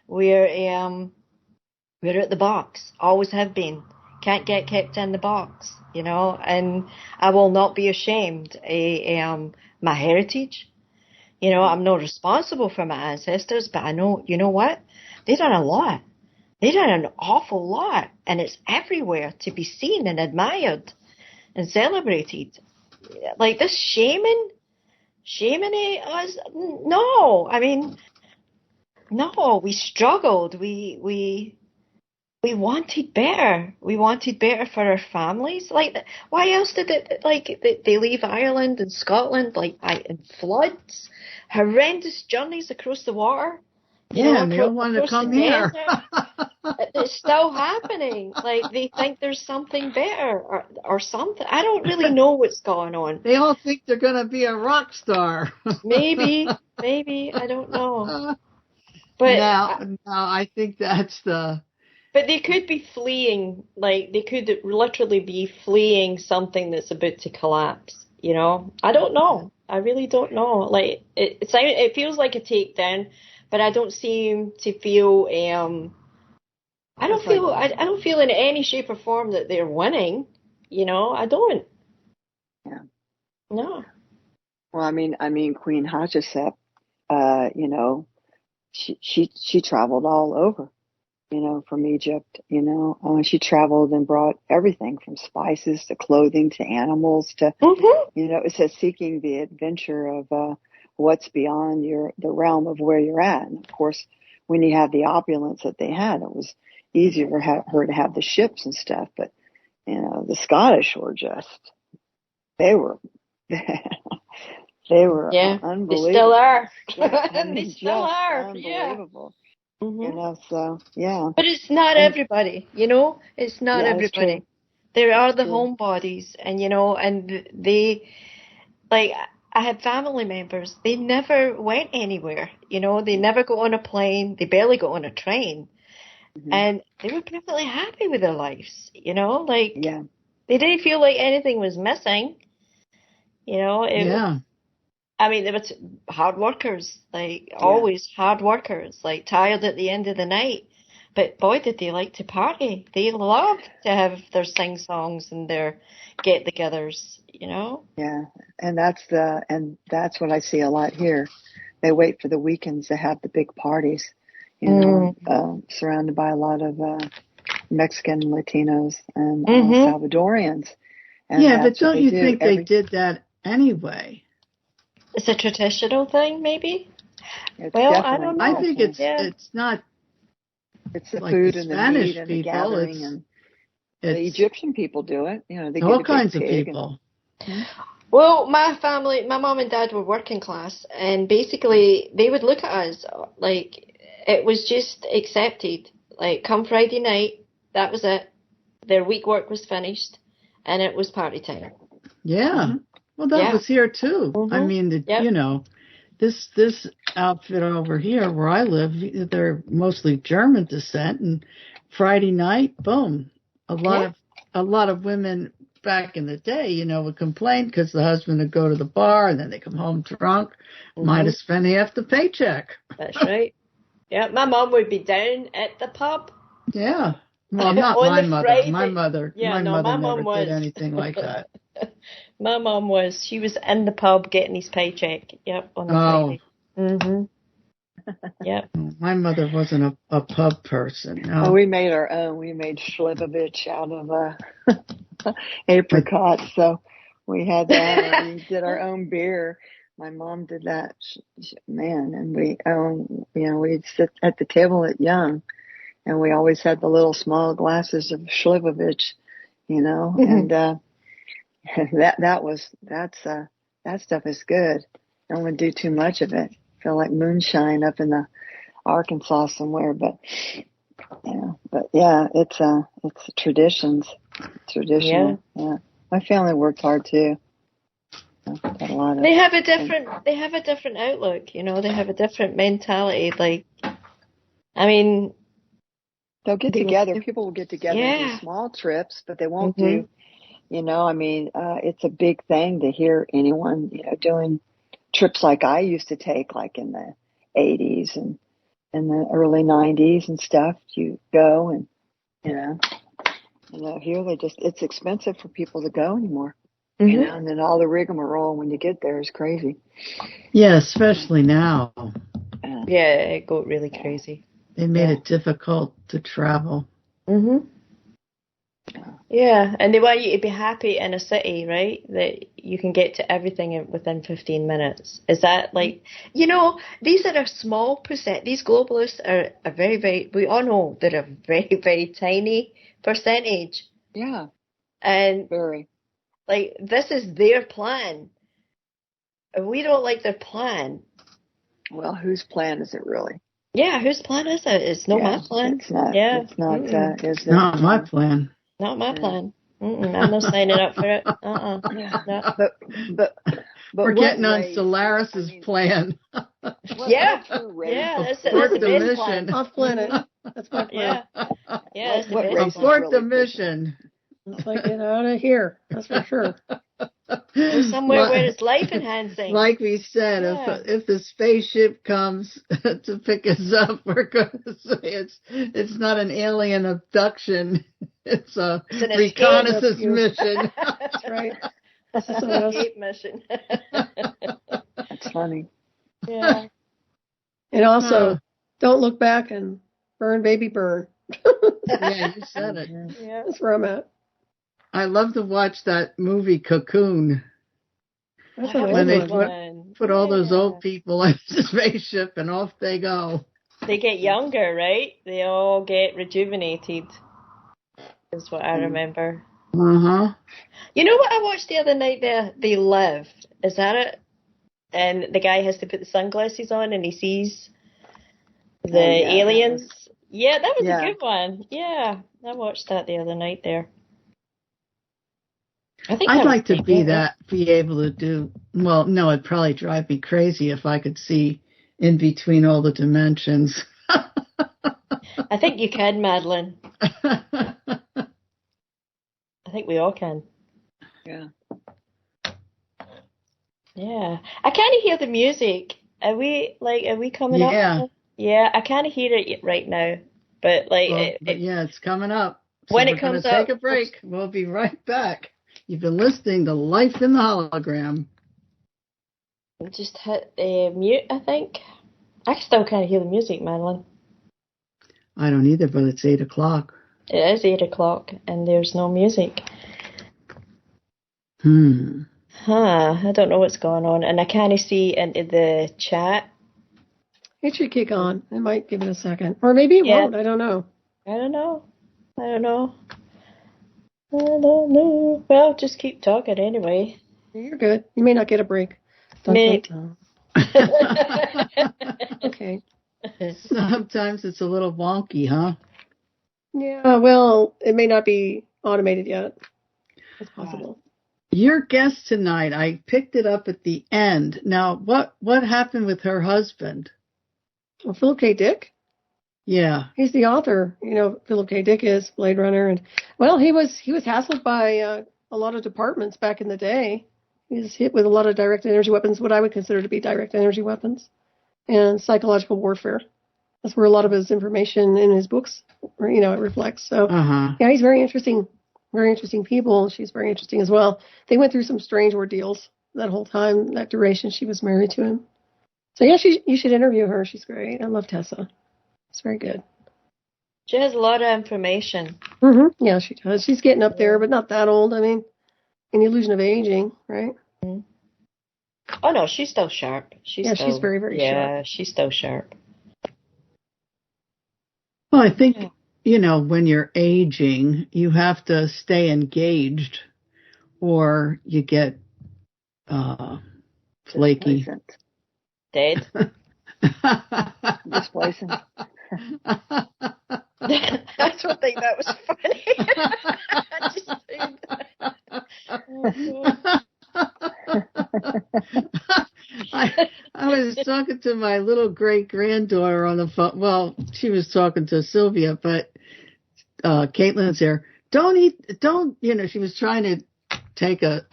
we're at the box, always have been. Can't get kept in the box, and I will not be ashamed of my heritage. I'm not responsible for my ancestors, but I know, you know what? They done a lot. They done an awful lot, and it's everywhere to be seen and admired and celebrated. Like this shaming us? No, I mean, no. We struggled. We wanted better. We wanted better for our families. Like, why else did they leave Ireland and Scotland in floods, horrendous journeys across the water? Yeah, and they don't want to come here. It's still happening. Like they think there's something better or something. I don't really know what's going on. They all think they're going to be a rock star. Maybe I don't know. But now I think that's the. But they could be fleeing, like they could literally be fleeing something that's about to collapse. I don't know. I really don't know. Like it feels like a takedown, but I don't seem to feel. I don't feel in any shape or form that they're winning. I don't. Yeah. No. Well, I mean, Queen Hatshepsut, she traveled all over. From Egypt, she traveled and brought everything from spices to clothing to animals to, it says seeking the adventure of what's beyond the realm of where you're at. And of course, when you have the opulence that they had, it was easier for her to have the ships and stuff. But, the Scottish were just, they were unbelievable. They still are. They still are. Unbelievable. So, yeah. But it's not everybody, It's not everybody. There are the homebodies, and, and they, like, I had family members, they never went anywhere, they never got on a plane, they barely got on a train. And they were perfectly happy with their lives, they didn't feel like anything was missing, I mean, they were hard workers, always hard workers, tired at the end of the night. But boy, did they like to party. They loved to have their sing-songs and their get-togethers, Yeah, and that's what I see a lot here. They wait for the weekends to have the big parties, surrounded by a lot of Mexican, Latinos, and Salvadorians. And but don't you think they did that anyway? It's a traditional thing, maybe? It's Well, I definitely don't know. I think Yeah. it's not it's the like food the and the Spanish meat and the people. gathering, and the It's Egyptian people do it. You know, they get all a big kinds of pig people. Well, my family, my mom and dad were working class, and basically they would look at us like it was just accepted. Like, come Friday night, that was it. Their week work was finished, and it was party time. Yeah. Well, that Yeah. was here too. I Mhm. mean, Yep. you know, this outfit over here where I live, they're mostly German descent, and Friday night, boom, a lot of women back in the day, you know, would complain because the husband would go to the bar and then they come home drunk, might have spent half the paycheck. That's right. Yeah, my mom would be down at the pub. Yeah. Well, not On my the mother. Friday. My mother. Yeah, my no, mother my never mom was. did anything like that. My mom was. She was in the pub getting his paycheck. Yep, on the Friday. Mhm. Yep. My mother wasn't a pub person. No. Oh, we made our own. We made Slivovich out of apricots. So we had that. And we did our own beer. My mom did that, man. And we'd sit at the table at Young, and we always had the little small glasses of Slivovich, you know. And that stuff is good. Don't want to do too much of it. Feel like moonshine up in the Arkansas somewhere, but it's traditions. Traditional. Yeah. My family worked hard too. Got a lot of They have a different outlook, you know, they have a different mentality. Like, I mean, they'll get together. People will get together and do small trips, but they won't do, you know, I mean, it's a big thing to hear anyone, you know, doing trips like I used to take, like in the 80s and in the early 90s and stuff. You go and, you know, here it's expensive for people to go anymore. You know, and then all the rigmarole when you get there is crazy. Yeah, especially now. Yeah, it got really crazy. They made it difficult to travel. Yeah, and they want you to be happy in a city, right? That you can get to everything within 15 minutes. Is that like, you know, these are a small percent. These globalists are a very, very, we all know they're a very, very tiny percentage. Yeah. And very. Like, this is their plan. And we don't like their plan. Well, whose plan is it really? Yeah, whose plan is it? It's not my plan. It's not. Yeah. It's not. Is not my plan. Not my plan. I'm not signing up for it. No. But we're getting on Solaris's plan. Yeah, that's the best mission. Plan. Off planet. That's my plan. Yeah, that's the best Abort the mission. It's like, get out of here. That's for sure. Go somewhere where it's life enhancing. Like we said, if the spaceship comes to pick us up, we're going to say it's not an alien abduction. It's an reconnaissance mission. That's right. It's an escape mission. That's funny. Yeah. And also, don't look back and burn, baby, burn. Yeah, you said it. Yeah. That's where I'm at. I love to watch that movie Cocoon. That's when they put all those old people in the spaceship and off they go. They get younger, right? They all get rejuvenated. Is what I remember. You know what I watched the other night? They Live. Is that it? And the guy has to put the sunglasses on and he sees the aliens. That was a good one. Yeah, I watched that the other night there. I'd like to be able to do, well, no, it'd probably drive me crazy if I could see in between all the dimensions. I think you can, Madeline. I think we all can. Yeah. Yeah. I kind of hear the music. Are we coming up? Yeah, I kind of hear it right now. But it's coming up. So when it comes up, take a break. We'll be right back. You've been listening to Life in the Hologram. Just hit mute, I think. I still can't hear the music, Madeline. I don't either, but it's 8 o'clock. It is 8 o'clock, and there's no music. I don't know what's going on. And I can't see into the chat It should kick on. It might give it a second. Or maybe it won't. I don't know. I don't know. Well, just keep talking anyway. You're good. You may not get a break. Mate. Okay. Sometimes it's a little wonky, huh? Yeah, well, it may not be automated yet. It's possible. Your guest tonight, I picked it up at the end. Now, what happened with her husband? Well, Philip K. Dick? Yeah. He's the author. You know, Philip K. Dick is Blade Runner. And, well, he was hassled by a lot of departments back in the day. He was hit with a lot of direct energy weapons, what I would consider to be direct energy weapons, and psychological warfare. That's where a lot of his information in his books, it reflects. So, yeah, he's very interesting people. She's very interesting as well. They went through some strange ordeals that whole time, that duration she was married to him. So, yeah, you should interview her. She's great. I love Tessa. It's very good. She has a lot of information. Mm-hmm. Yeah, she does. She's getting up there, but not that old. I mean, an illusion of aging, right? Mm-hmm. Oh, no, she's still sharp. She's very, very sharp. Yeah, she's still sharp. Well, I think, when you're aging, you have to stay engaged or you get flaky. Dead. Displacing. That's one thing that was funny. I just think I was talking to my little great-granddaughter on the phone. Well, she was talking to Sylvia, but Caitlin's there. She was trying to take a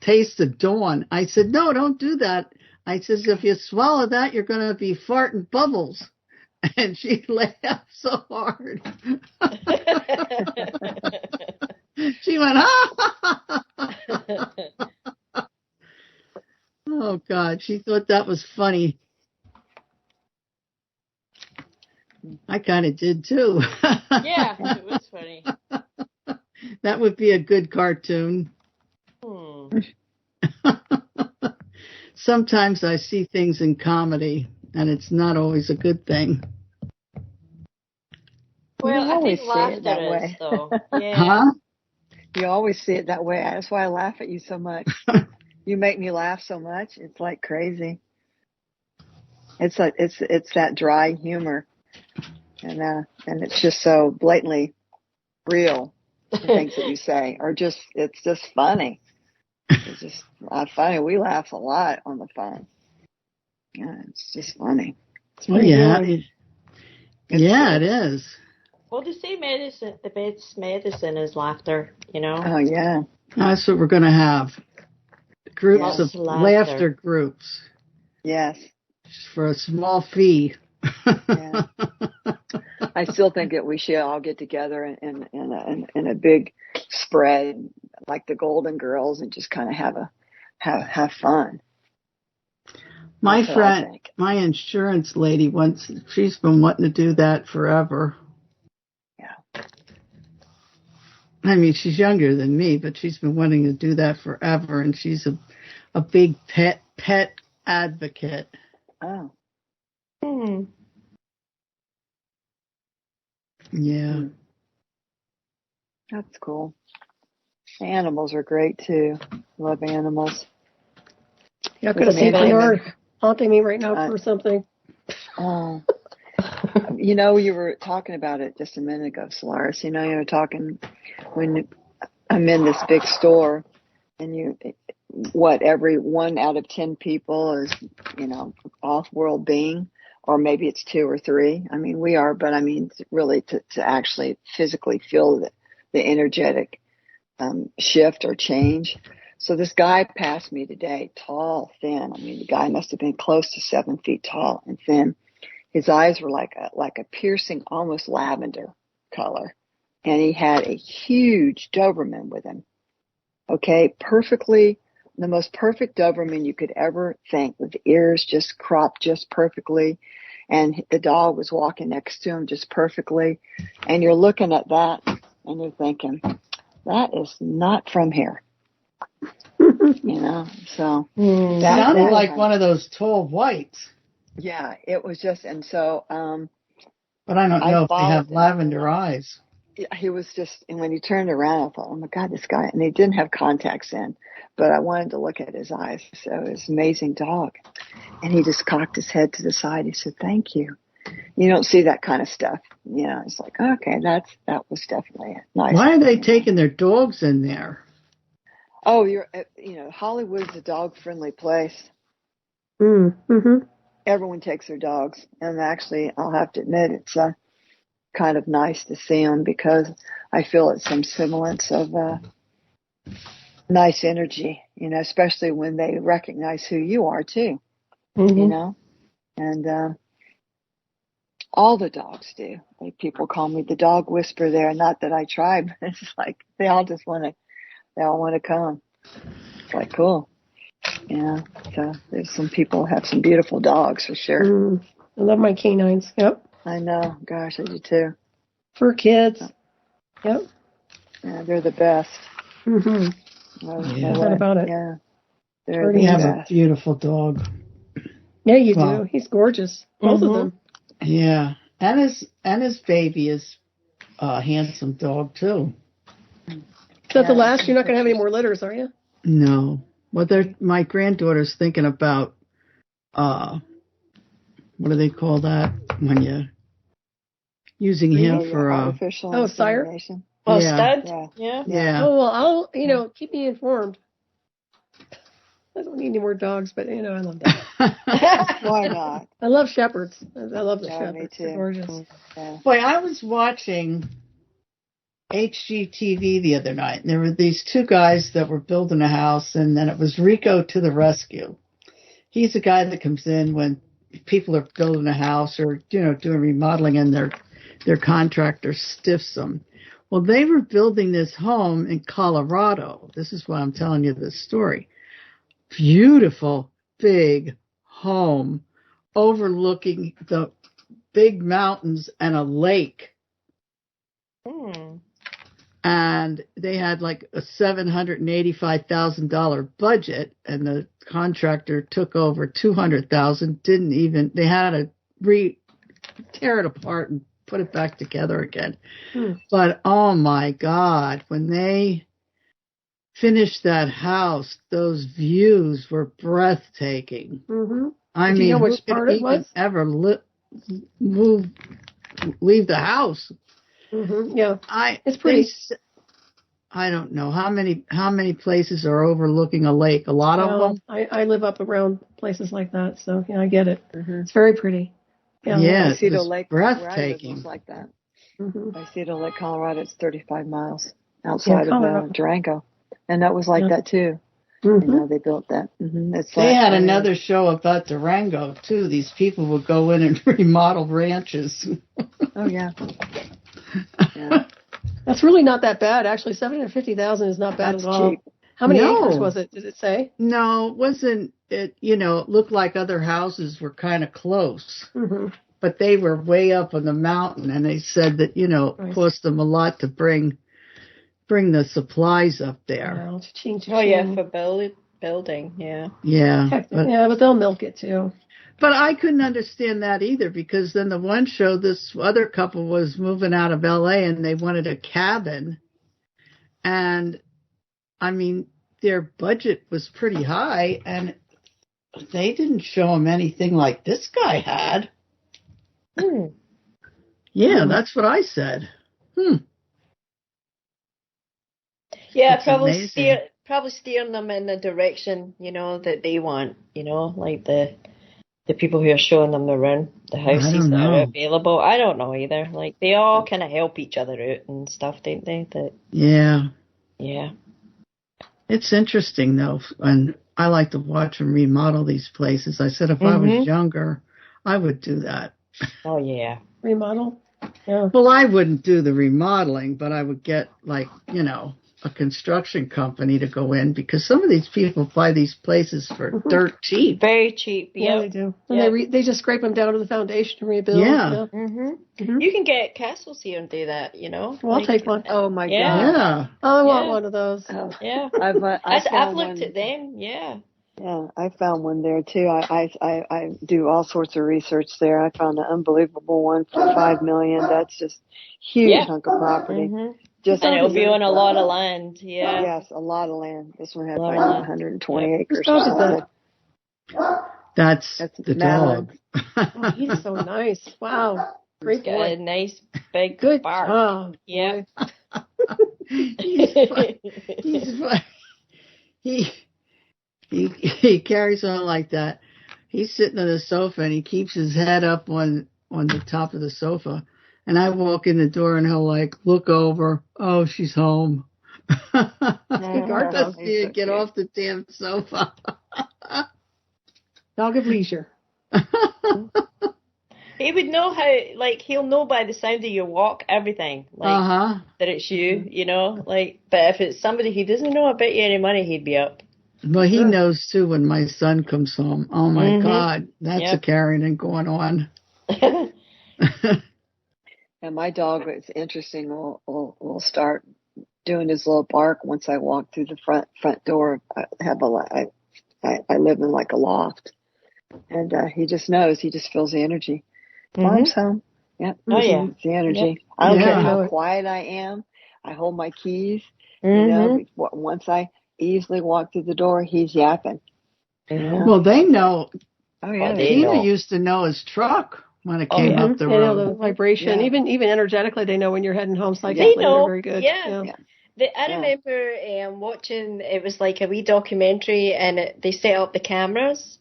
taste of Dawn. I said, no, don't do that. I says, if you swallow that, you're going to be farting bubbles. And she laughed so hard. She went, oh, God. She thought that was funny. I kind of did, too. Yeah, it was funny. That would be a good cartoon. Sometimes I see things in comedy, and it's not always a good thing. Well, I think laughter that way. is, though. Yeah. Huh? You always see it that way. That's why I laugh at you so much. You make me laugh so much. It's like crazy. It's that dry humor, and it's just so blatantly real. The things that you say are it's just funny. It's just funny. We laugh a lot on the phone. Yeah, it's just funny. It's it is. Well, they say the best medicine is laughter, Oh, yeah. That's what we're going to have. Groups of laughter groups. Yes. For a small fee. Yeah. I still think that we should all get together in a big spread like the Golden Girls and just kind of have fun. My friend, my insurance lady she's been wanting to do that forever. Yeah. I mean, she's younger than me, but she's been wanting to do that forever, and she's a big pet advocate. Oh. Yeah. That's cool. Animals are great too. Love animals. Yeah, I could have seen Leonard haunting me right now for something. Oh. You were talking about it just a minute ago, Solaris. You were talking when I'm in this big store and every 1 out of 10 people is, off-world being, or maybe it's 2 or 3. I mean, we are, but I mean, really to actually physically feel the energetic shift or change. So this guy passed me today, tall, thin. I mean, the guy must have been close to 7 feet tall and thin. His eyes were like a piercing, almost lavender color. And he had a huge Doberman with him. Okay, the most perfect Doberman you could ever think, with the ears just cropped just perfectly. And the dog was walking next to him just perfectly. And you're looking at that and you're thinking, that is not from here. So. Sounded like one of those tall whites. Yeah, it was just, and so, But I don't know if they have them. lavender eyes. He was just, and when he turned around, I thought, oh my God, this guy, and he didn't have contacts in, but I wanted to look at his eyes. So it was an amazing dog. And he just cocked his head to the side. He said, thank you. You don't see that kind of stuff. You know, it's like, okay, that was definitely nice. Why are they taking their dogs in there? Oh, Hollywood's a dog-friendly place. Mm-hmm. Everyone takes their dogs. And actually, I'll have to admit, it's kind of nice to see them because I feel it's some semblance of nice energy, especially when they recognize who you are too, and all the dogs do. People call me the dog whisperer there. Not that I try, but it's like they all want to come. It's like, cool. Yeah. So there's some people who have some beautiful dogs for sure. I love my canines. Yep. I know. Gosh, I do too. For kids. Yep. Yeah, they're the best. Mm-hmm. Yeah. What about it? Yeah. You have a beautiful dog. Yeah, you do. He's gorgeous. Both of them. Yeah. And his baby is a handsome dog too. Is that the last? You're not going to have any more litters, are you? No. Well, my granddaughter's thinking about, what do they call that when you're using him for artificial sire? Oh, yeah. stud? Yeah. Yeah. Oh, well, I'll, keep me informed. I don't need any more dogs, but, I love that. Why not? I love shepherds. I love the shepherds. Me too. They're gorgeous. Yeah. Boy, I was watching HGTV the other night, and there were these two guys that were building a house, and then it was Rico to the rescue. He's the guy that comes in when people are building a house or, doing remodeling, and their contractor stiffs them. Well, they were building this home in Colorado. This is why I'm telling you this story. Beautiful, big home overlooking the big mountains and a lake. And they had like a $785,000 budget, and the contractor took over $200,000. They had to tear it apart and put it back together again. But oh my God, when they finished that house, those views were breathtaking. I mean, you know which part it was? Ever leave the house? Yeah, it's pretty. I don't know how many places are overlooking a lake. A lot of them. I live up around places like that, so I get it. It's very pretty. Yeah, I see the lake breathtaking. like that. I see the Lake Colorado. It's 35 miles outside of Durango, and that was like that too. They built that. They had another show about Durango too. These people would go in and remodel ranches. Oh yeah. That's really not that bad. Actually, $750,000 is not bad at all. Cheap. How many acres was it? Did it say? No, it wasn't. It it looked like other houses were kind of close, but they were way up on the mountain, and they said that it cost them a lot to bring the supplies up there. For building, yeah. Yeah, but they'll milk it too. But I couldn't understand that either, because then the one show, this other couple was moving out of L.A. and they wanted a cabin. And, I mean, their budget was pretty high, and they didn't show them anything like this guy had. Yeah, that's what I said. Yeah, probably steering them in the direction, that they want, like the people who are showing them around the houses that are available. I don't know either. Like, they all kind of help each other out and stuff, don't they? Yeah. Yeah. It's interesting, though, and I like to watch them remodel these places. I said if I was younger, I would do that. Oh, yeah. Remodel? Yeah. Well, I wouldn't do the remodeling, but I would get, like, a construction company to go in, because some of these people buy these places for dirt cheap. Very cheap, yeah. They do. And they just scrape them down to the foundation and rebuild. Yeah. You can get castles here and do that, Well, I'll take one. Oh, my God. Yeah. I want one of those. Yeah. I've looked at them, yeah. Yeah, I found one there too. I do all sorts of research there. I found an unbelievable one for $5 million. That's just huge hunk of property. Just and it'll be on a lot of land. Yeah. Yes, a lot of land. This one had like 120 acres. That's the Madeline. dog. Oh, he's so nice. Wow. Great Got boy. a nice big Good bark. job. Yeah. He's fun. He carries on like that. He's sitting on the sofa and he keeps his head up on the top of the sofa. And I walk in the door and he'll like look over. Oh, she's home. Good guard dog. See it get off the damn sofa. Dog of leisure. He would know how, like, he'll know by the sound of your walk, everything. Like, that it's you, you know? Like, but if it's somebody he doesn't know, I bet you any money he'd be up. Well, he knows too when my son comes home. Oh my God, that's a carrying going on. And my dog, it's interesting, will start doing his little bark once I walk through the front door. I live in like a loft. And he just knows, he just feels the energy. Farm's home. Yep. Oh, yeah. It's the energy. Yep. I don't care how quiet I am. I hold my keys. You know, once I easily walk through the door, he's yapping. Well, they know. Oh, yeah. Tina used to know his truck when it came up the road. They know the vibration. Yeah. Even energetically, they know when you're heading home psychically. They know. They're very good. Yeah. I remember watching, it was like a wee documentary, and they set up the cameras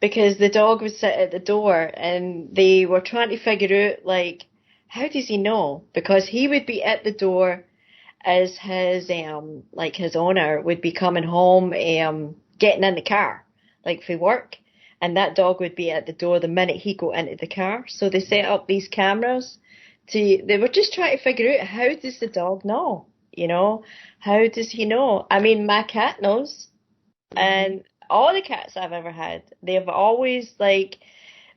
because the dog would sit at the door and they were trying to figure out, like, how does he know? Because he would be at the door as his owner would be coming home, getting in the car, like for work. And that dog would be at the door the minute he got into the car. So they set up these cameras they were just trying to figure out, how does the dog know? You know, how does he know? I mean, my cat knows. And all the cats I've ever had, they've always, like,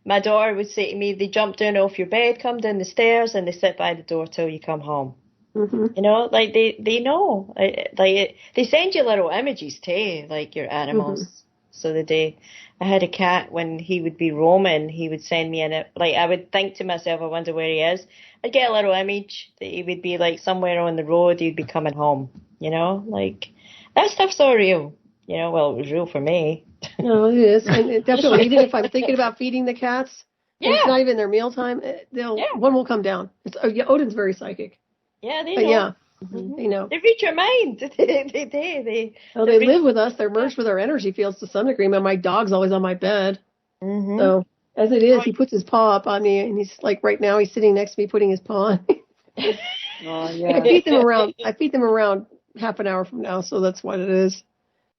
my daughter would say to me, they jump down off your bed, come down the stairs, and they sit by the door till you come home. You know, like, they know. Like, they send you little images too, like your animals. So I had a cat, when he would be roaming, he would send me I would think to myself, I wonder where he is. I'd get a little image that he would be like somewhere on the road, he'd be coming home, you know, like, that stuff's all real, you know. Well, it was real for me. No, it is. And it definitely, even if I'm thinking about feeding the cats, and it's not even their mealtime, one will come down. Odin's very psychic. Yeah, they know. They know. They read your mind. They live with us. They're merged with our energy fields to some degree. My dog's always on my bed. So as it is, he puts his paw up on me, and he's like, right now he's sitting next to me putting his paw on me. I feed them around half an hour from now, so that's what it is.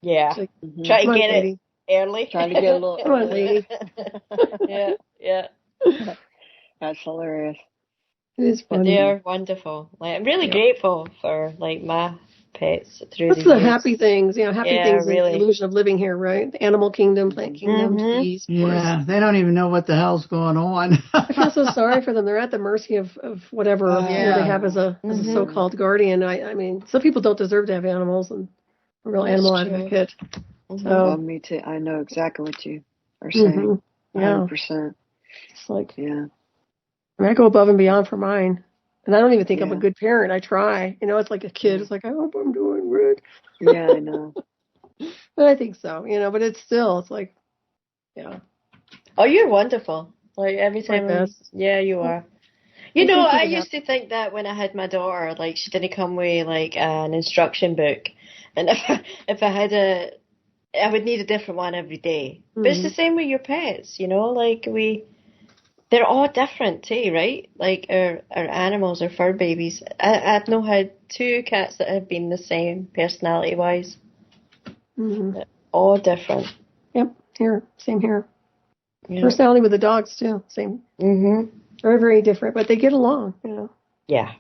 Yeah. Like, try to get it early. Trying to get a little come on, lady. Yeah. That's hilarious. It is funny. But they are wonderful. Like, I'm really grateful for, like, my pets through That's the the years. happy things. You know, happy things really. is the illusion of living here, right? The animal kingdom, plant kingdom, trees. Yeah, they don't even know what the hell's going on. I feel so sorry for them. They're at the mercy of whatever they have as a so-called guardian. I mean, some people don't deserve to have animals, and I'm a real animal advocate. So, me too. I know exactly what you are saying. 100%. It's like, I mean, I go above and beyond for mine. And I don't even think I'm a good parent. I try. You know, it's like a kid. It's like, I hope I'm doing good. Yeah, I know. But I think so, you know, but it's like, Oh, you're wonderful. Like, every time. You are. You know, I used to think that when I had my daughter, like, she didn't come with, like, an instruction book. And if I had I would need a different one every day. But it's the same with your pets, you know, like, they're all different too, right? Like, our animals, our fur babies. I've now had 2 cats that have been the same personality-wise. All different. Yep, same here. Yeah. Personality with the dogs too, same. Very, very different, but they get along, you know. Yeah.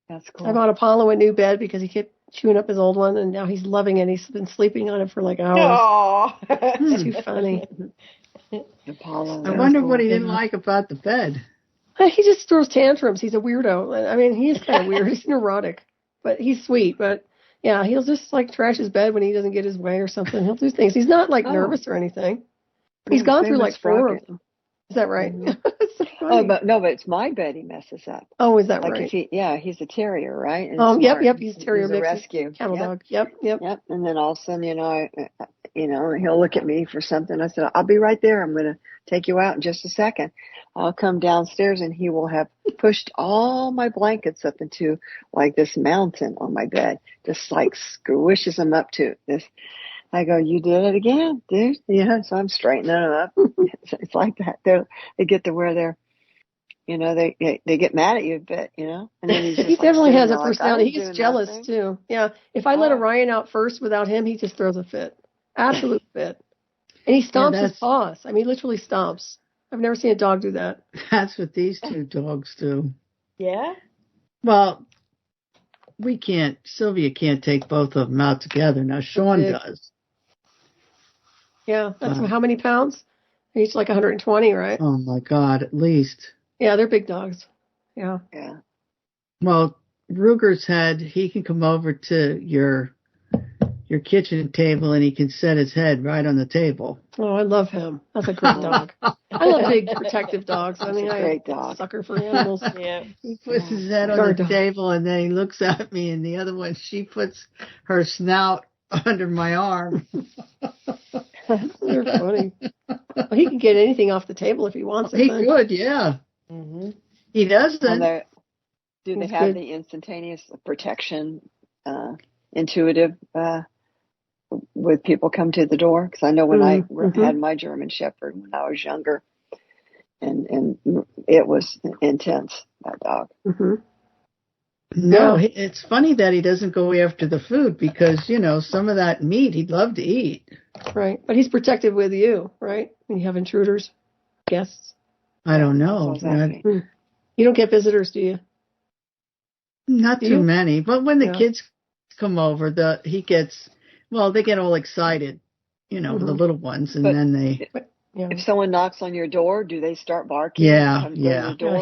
That's cool. I bought Apollo a new bed because he kept chewing up his old one, and now he's loving it. He's been sleeping on it for like hours. It's too funny. Apollo. I wonder what he didn't like about the bed. He just throws tantrums. He's a weirdo. I mean, he is kind of weird. He's neurotic, but he's sweet. But Yeah, he'll just like trash his bed when he doesn't get his way or something. He'll do things. He's not like nervous or anything. He's gone through like 4 of them. Is that right? Mm-hmm. So but it's my bed he messes up. Oh, is that like right? If he's a terrier, right? And yep, he's a terrier. He's a rescue. Kennel dog. Yep. And then all of a sudden, he'll look at me for something. I said, I'll be right there. I'm going to take you out in just a second. I'll come downstairs and he will have pushed all my blankets up into like this mountain on my bed, just like squishes them up to this. I go, you did it again, dude. Yeah, so I'm straightening them up. It's like that. They get to where they're, they get mad at you a bit, And then he's just he definitely has a like, personality. He gets jealous too. Yeah. If I let Orion out first without him, he just throws a fit. Absolute fit. And he stomps his paws. I mean, literally stomps. I've never seen a dog do that. That's what these 2 dogs do. Yeah? Well, Sylvia can't take both of them out together. Now, Sean does. Yeah, that's how many pounds? Each like 120, right? Oh, my God, at least. Yeah, they're big dogs. Yeah. Yeah. Well, Ruger's he can come over to your kitchen table and he can set his head right on the table. Oh, I love him. That's a great dog. I love big protective dogs. I mean, great dog. Sucker for animals. Yeah. He puts his head on the table and then he looks at me, and the other one, she puts her snout under my arm. They're funny. Well, he can get anything off the table if he wants it. He could, yeah. Mm-hmm. He doesn't. Do they have the instantaneous protection, intuitive, with people come to the door? Because I know when I had my German Shepherd when I was younger, and it was intense, that dog. Mm-hmm. No, it's funny that he doesn't go after the food because, some of that meat he'd love to eat. Right. But he's protective with you, right? When you have intruders, guests. I don't know. You don't get visitors, do you? Not too many. But when the kids come over, they get all excited, the little ones. And then they... If someone knocks on your door, do they start barking? Yeah.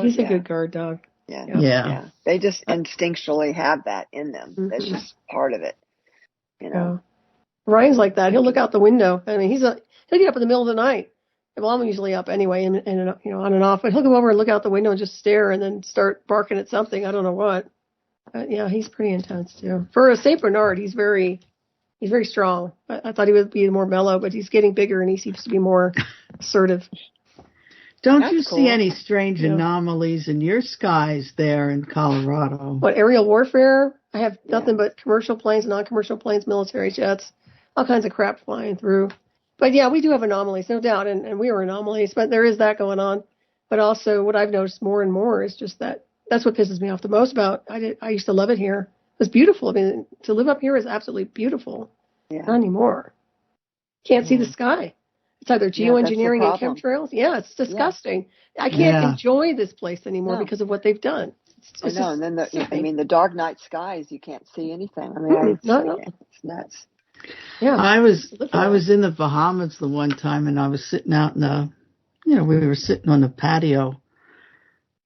He's a good guard dog. Yeah. They just instinctually have that in them. Mm-hmm. That's just part of it. Ryan's like that. He'll look out the window. I mean, he'll get up in the middle of the night. Well, I'm usually up anyway, and on and off. But he'll come over and look out the window and just stare, and then start barking at something. I don't know what. But he's pretty intense too. For a Saint Bernard, he's very strong. I thought he would be more mellow, but he's getting bigger, and he seems to be more assertive. Don't you see any strange anomalies in your skies there in Colorado? What, aerial warfare? I have nothing but commercial planes, non-commercial planes, military jets, all kinds of crap flying through. But we do have anomalies, no doubt, and we are anomalies, but there is that going on. But also what I've noticed more and more is just that's what pisses me off the most about. I used to love it here. It's beautiful. I mean, to live up here is absolutely beautiful. Yeah. Not anymore. Can't see the sky. It's either geoengineering and chemtrails. Yeah, it's disgusting. Yeah. I can't enjoy this place anymore because of what they've done. I know, and then the dark night skies, you can't see anything. I mean, it's nuts. Yeah, I was in the Bahamas the one time, and I was sitting out in we were sitting on the patio.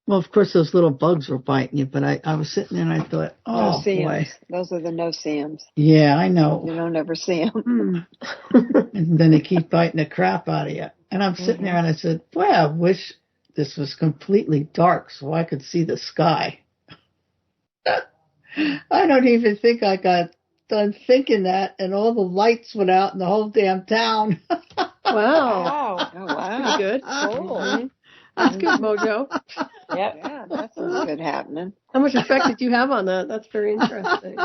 Well, of course, those little bugs were biting you, but I was sitting there and I thought, boy. Those are the no-see-ums. Yeah, I know. You don't ever see them. And then they keep biting the crap out of you. And I'm sitting there and I said, boy, I wish this was completely dark so I could see the sky. I don't even think I got done thinking that, and all the lights went out in the whole damn town. Wow. Oh, wow. Pretty good. Cool. That's good, Mojo. Yep. Yeah, that's good happening. How much effect did you have on that? That's very interesting.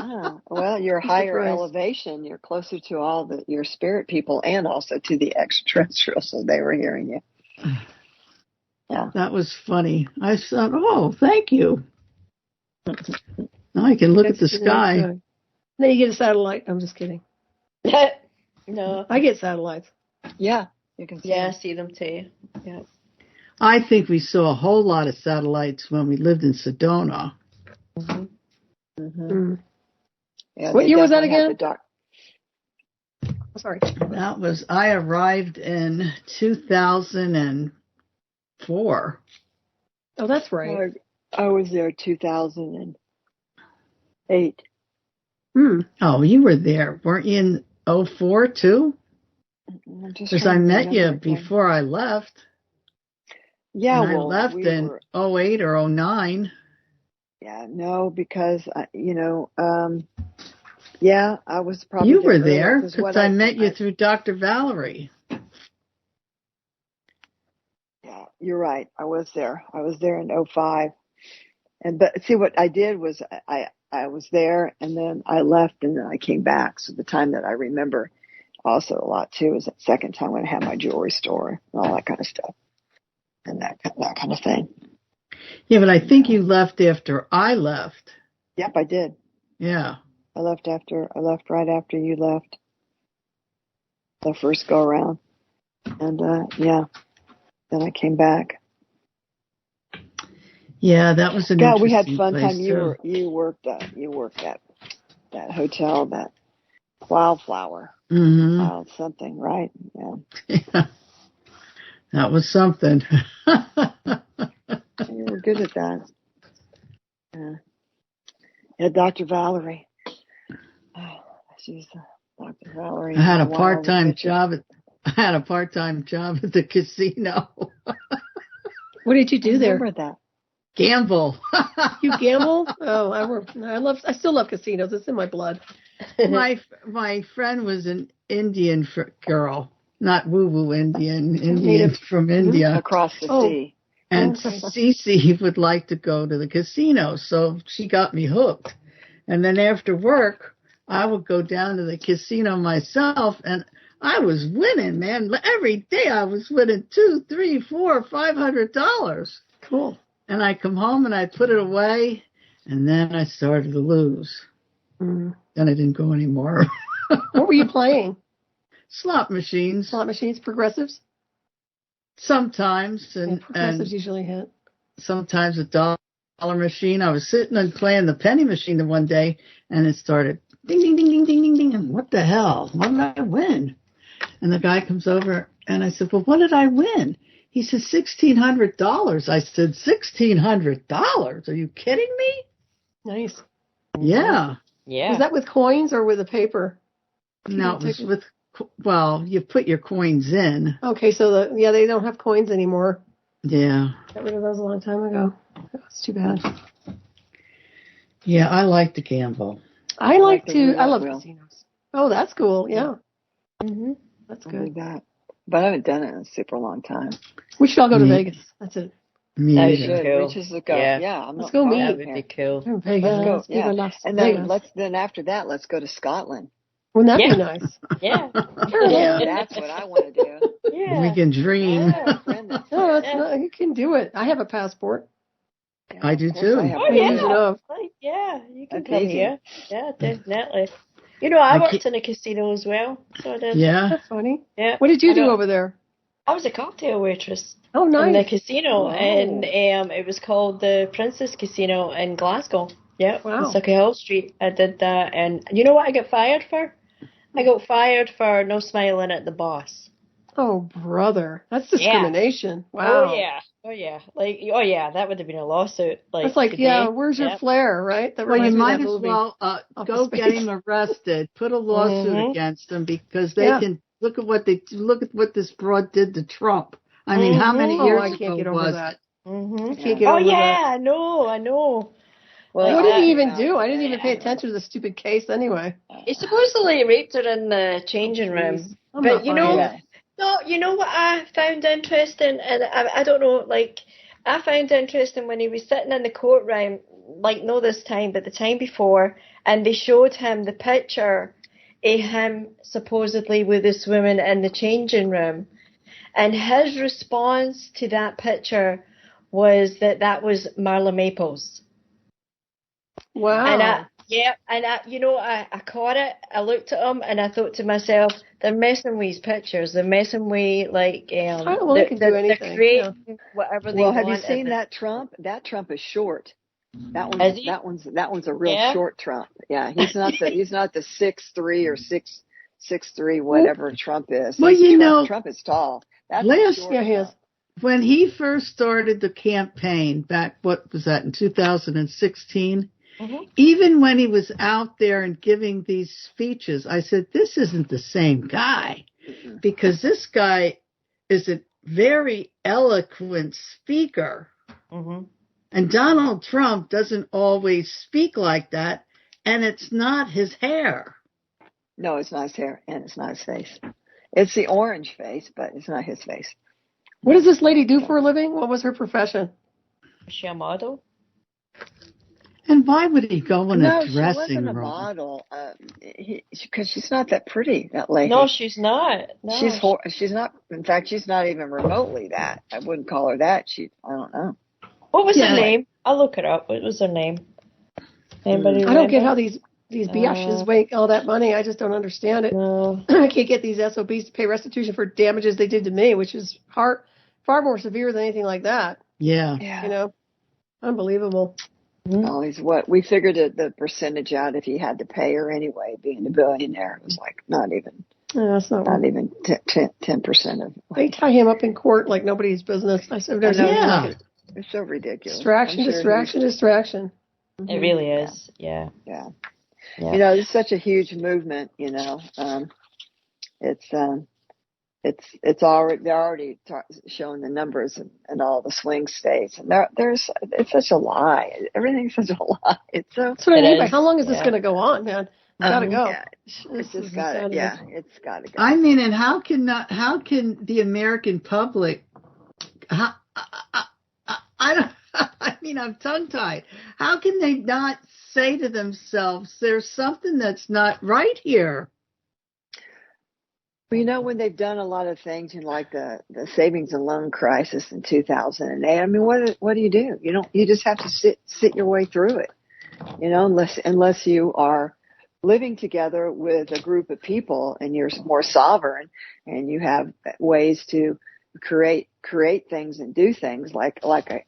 Well, you're higher elevation. You're closer to all your spirit people and also to the extraterrestrials, so they were hearing you. Yeah. That was funny. I thought, thank you. Now I can look at the sky. Then you get a satellite. I'm just kidding. No. I get satellites. Yeah. You can see them. See them too. Yeah. I think we saw a whole lot of satellites when we lived in Sedona. Mm-hmm. Mm-hmm. Yeah, what year was that again? Sorry. I arrived in 2004. Oh, that's right. I was there 2008. Oh, you were there. Weren't you in 04 too? Because I met you before I left. Yeah, and I left in 08 or 09. Yeah, no, because, yeah, I was probably You were there there because I met you through Dr. Valerie. Yeah, you're right. I was there. I was there in 05. But see, what I did was I was there and then I left and then I came back. So the time that I remember also a lot too is that second time when I had my jewelry store and all that kind of stuff and that kind of thing. Yeah, but I think you left after I left. Yep, I did. Yeah. I left right after you left the first go around. And then I came back. Yeah, that was an God, interesting we had fun time. too. You worked at that hotel, that Wildflower. Mm-hmm. Wild something, right? Yeah. Yeah. That was something. You were good at that. Yeah, Dr. Valerie. Oh, she's Dr. Valerie. I had a part-time job at the casino. What did you do there? I remember that. Gamble. You gamble? Oh, I still love casinos. It's in my blood. My friend was an Indian girl, not woo-woo Indian from India. Across the sea. And Cece would like to go to the casino, so she got me hooked. And then after work, I would go down to the casino myself, and I was winning, man. Every day I was winning $200, $300, $400, $500. Cool. And I come home and I put it away, and then I started to lose. Then I didn't go anymore. What were you playing? Slot machines. Slot machines, progressives? Sometimes. And progressives usually hit. Sometimes a dollar machine. I was sitting and playing the penny machine the one day, and it started ding, ding, ding, ding, ding, ding, ding. And what the hell? What did I win? And the guy comes over, and I said, well, what did I win? He said, $1,600. I said, $1,600? Are you kidding me? Nice. Yeah. Yeah. Was that with coins or with a paper? No, it was with, you put your coins in. Okay, so they don't have coins anymore. Yeah. Got rid of those a long time ago. That's too bad. Yeah, I like to gamble. I love casinos. Oh, that's cool. Yeah. Mm-hmm. That's good. But I haven't done it in a super long time. We should all go to Vegas. That's it. That would be cool. We just go. Yeah, let's go meet. That would be cool. Vegas. Let's go. Yeah. And then after that, let's go to Scotland. Wouldn't that be nice? Yeah. Yeah, that's what I want to do. Yeah. We can dream. No, you can do it. I have a passport. Yeah, I do too. Yeah, you can come here. Yeah, definitely. You know, I worked in a casino as well, so I did. Yeah. That's funny. Yeah. What did you do over there? I was a cocktail waitress. Oh, nice. In the casino, Wow. and it was called the Princess Casino in Glasgow. Yeah, wow. On Hill Street. I did that, and you know what I got fired for? I got fired for no smiling at the boss. Oh, brother, that's discrimination. Yeah. Wow. Oh yeah. That would have been a lawsuit. It's like, today. Where's your flair, right? Well, you might as well go get him arrested, put a lawsuit against him because they can look at what this broad did to Trump. I mean, how many years I can't get over that. I can't get over that. I know. Well, what did he even do? I didn't even pay attention to the stupid case anyway. He supposedly raped her in the changing room. But you know what I found interesting, and I don't know, I found interesting when he was sitting in the courtroom, not this time, but the time before, and they showed him the picture of him supposedly with this woman in the changing room, and his response to that picture was that was Marla Maples. Wow. And I caught it. I looked at him and I thought to myself, they're messing with his pictures. They're messing with they can do anything. Whatever they want. Well, have you seen that Trump? That Trump is short. That one's a real short Trump. Yeah, he's not the 6'3" or 6'3" whatever Trump is. Well, Trump is tall. That's he is. When he first started the campaign back, what was that, in 2016? Even when he was out there and giving these speeches, I said, this isn't the same guy, because this guy is a very eloquent speaker. And Donald Trump doesn't always speak like that, and it's not his hair. No, it's not his hair, and it's not his face. It's the orange face, but it's not his face. What does this lady do for a living? What was her profession? Is she a model? And why would he go in a dressing room? No, she wasn't a model. Because she's not that pretty, that lady. No, she's not. No. She's not. In fact, she's not even remotely that. I wouldn't call her that. I don't know. What was her name? I'll look it up. What was her name? Anybody remember? I don't get how these biatches make all that money. I just don't understand it. No. I can't get these SOBs to pay restitution for damages they did to me, which is far more severe than anything like that. Yeah. You know, unbelievable. Oh, we figured the percentage out if he had to pay her anyway, being a billionaire. It was like not even 10% of. They tie him up in court like nobody's business. I said, it's so ridiculous. Distraction. It really is. Yeah. You know, it's such a huge movement. You know, it's already showing the numbers in all the swing states, and it's such a lie. Everything's such a lie. That's what I mean. How long is this going to go on, man? It's got to go. Yeah, it's got to go. I mean, and how can the American public? I'm tongue-tied. How can they not say to themselves, there's something that's not right here? Well, you know, when they've done a lot of things, like the savings and loan crisis in 2008, I mean, what do? You just have to sit your way through it, you know, unless you are living together with a group of people and you're more sovereign and you have ways to create things and do things like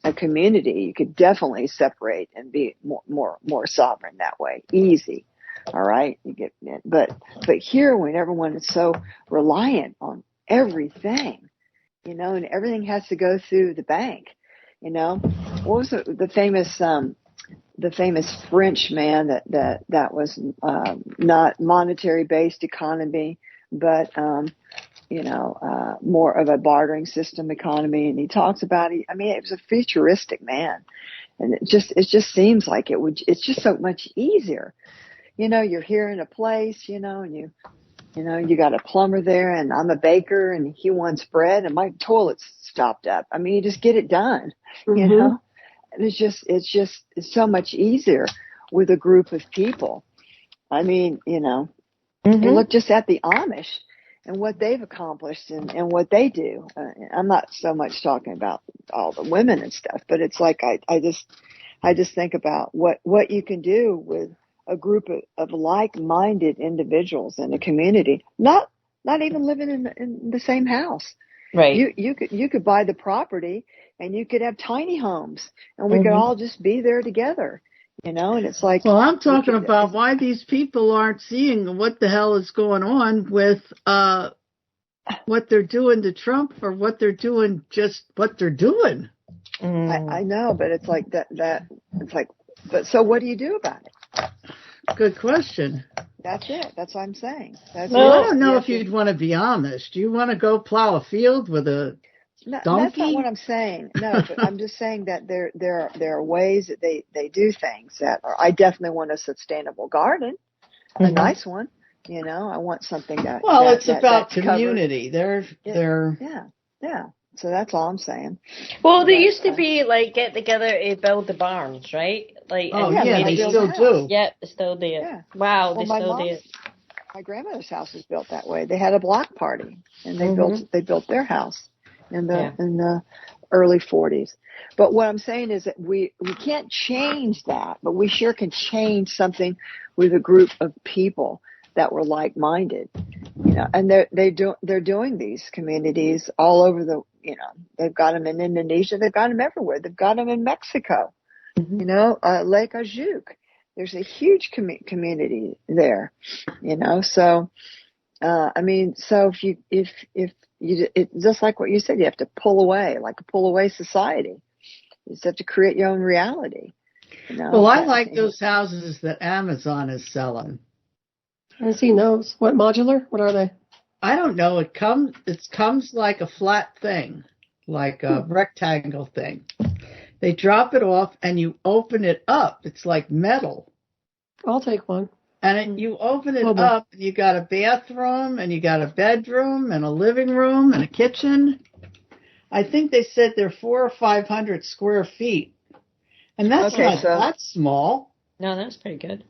a community. You could definitely separate and be more sovereign that way. Easy. All right. But here, when everyone is so reliant on everything, you know, and everything has to go through the bank, you know, what was the famous French man that was, not monetary based economy, but, more of a bartering system economy. And he talks about it. I mean, it was a futuristic man. And it just seems like it's just so much easier. You know, you're here in a place, you know, and you got a plumber there, and I'm a baker, and he wants bread, and my toilet's stopped up. I mean, you just get it done, you know. And it's so much easier with a group of people. I mean, you know, and look just at the Amish and what they've accomplished and what they do. I'm not so much talking about all the women and stuff, but it's like I just think about what you can do with a group of like-minded individuals in a community, not even living in the same house. Right. You could buy the property and you could have tiny homes and we could all just be there together, you know, and it's like. Well, I'm talking about why these people aren't seeing what the hell is going on with what they're doing to Trump, or what they're doing, just what they're doing. I know, but it's like that it's like, but so what do you do about it? Good question. That's it. That's what I'm saying. I don't know if you'd want to be Amish. Do you want to go plow a field with a donkey? That's not what I'm saying. No, but I'm just saying that there are ways that they do things that are. I definitely want a sustainable garden, a nice one. You know, I want something that. Well, it's about community. They're. Yeah. So that's all I'm saying. Well, there used to be like get together to build the barns, right? Like, they still do. Yeah, they still do. Yeah. Wow, they still do. My grandmother's house was built that way. They had a block party, and they built their house in the early 40s. But what I'm saying is that we can't change that, but we sure can change something with a group of people that were like-minded, you know. And they're doing these communities all over the, you know. They've got them in Indonesia. They've got them everywhere. They've got them in Mexico. You know, Lake Ajuk. There's a huge community there, you know. So, I mean, so if you, it's just like what you said, you have to pull away, like a pull away society. You just have to create your own reality. Well, I like those houses that Amazon is selling. I've seen those. What, modular? What are they? I don't know. It comes like a flat thing, like a rectangle thing. They drop it off and you open it up. It's like metal. I'll take one. And you open it up, and you got a bathroom, and you got a bedroom, and a living room, and a kitchen. I think they said they're 400 or 500 square feet, and that's not that small. No, that's pretty good.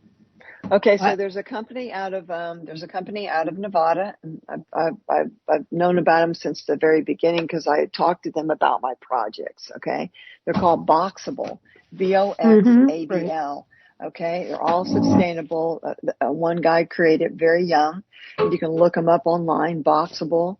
Okay, so there's a company out of Nevada. And I've known about them since the very beginning because I had talked to them about my projects. Okay, they're called Boxable, Boxabl. Okay, they're all sustainable. One guy created very young. You can look them up online, Boxable,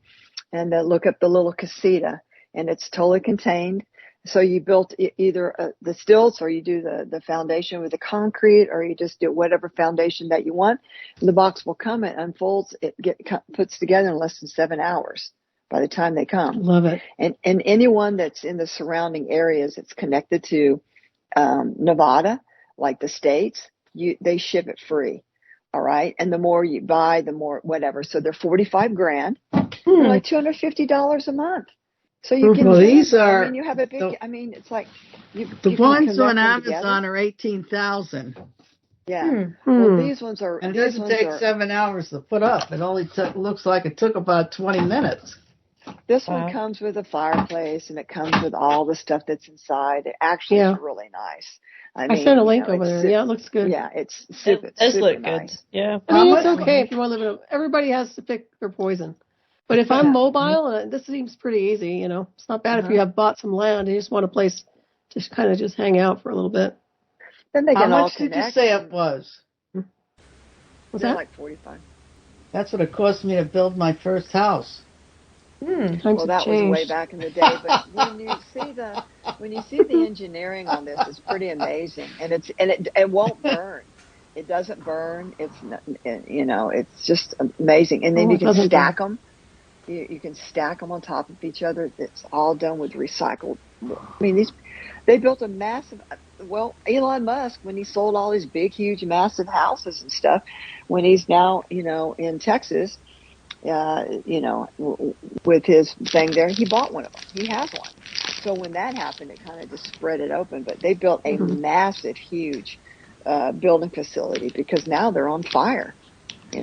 and look up the little casita, and it's totally contained. So you built either the stilts, or you do the foundation with the concrete, or you just do whatever foundation that you want. And the box will come, it unfolds, puts together in less than 7 hours by the time they come. Love it. And anyone that's in the surrounding areas, it's connected to Nevada, like the states, they ship it free. All right. And the more you buy, the more whatever. So they're $45,000. They're like $250 a month. So you can. Well, these are. I mean, you have a big. It's like the ones on Amazon are $18,000. Yeah. Well, these ones are. And it doesn't take 7 hours to put up. It only looks like it took about 20 minutes. This one comes with a fireplace, and it comes with all the stuff that's inside. It actually is really nice. I mean, sent a link over there. Yeah, it looks good. Yeah, it's super. It does look nice. good. Yeah. I mean, it's okay if you want to live in everybody has to pick their poison. But if I'm mobile, and this seems pretty easy, you know, it's not bad if you have bought some land and you just want a place to kind of just hang out for a little bit. Then they How much did you say it was? What's that? Like $45. That's what it cost me to build my first house. Well, that was way back in the day. But when you see the engineering on this, it's pretty amazing, and it won't burn. It doesn't burn. It's it's just amazing. And then you can stack them. You can stack them on top of each other. It's all done with recycled. I mean, they built a massive. Well, Elon Musk, when he sold all these big, huge, massive houses and stuff, when he's now in Texas. With his thing there, he bought one of them. He has one. So when that happened, it kind of just spread it open. But they built a massive, huge building facility because now they're on fire. They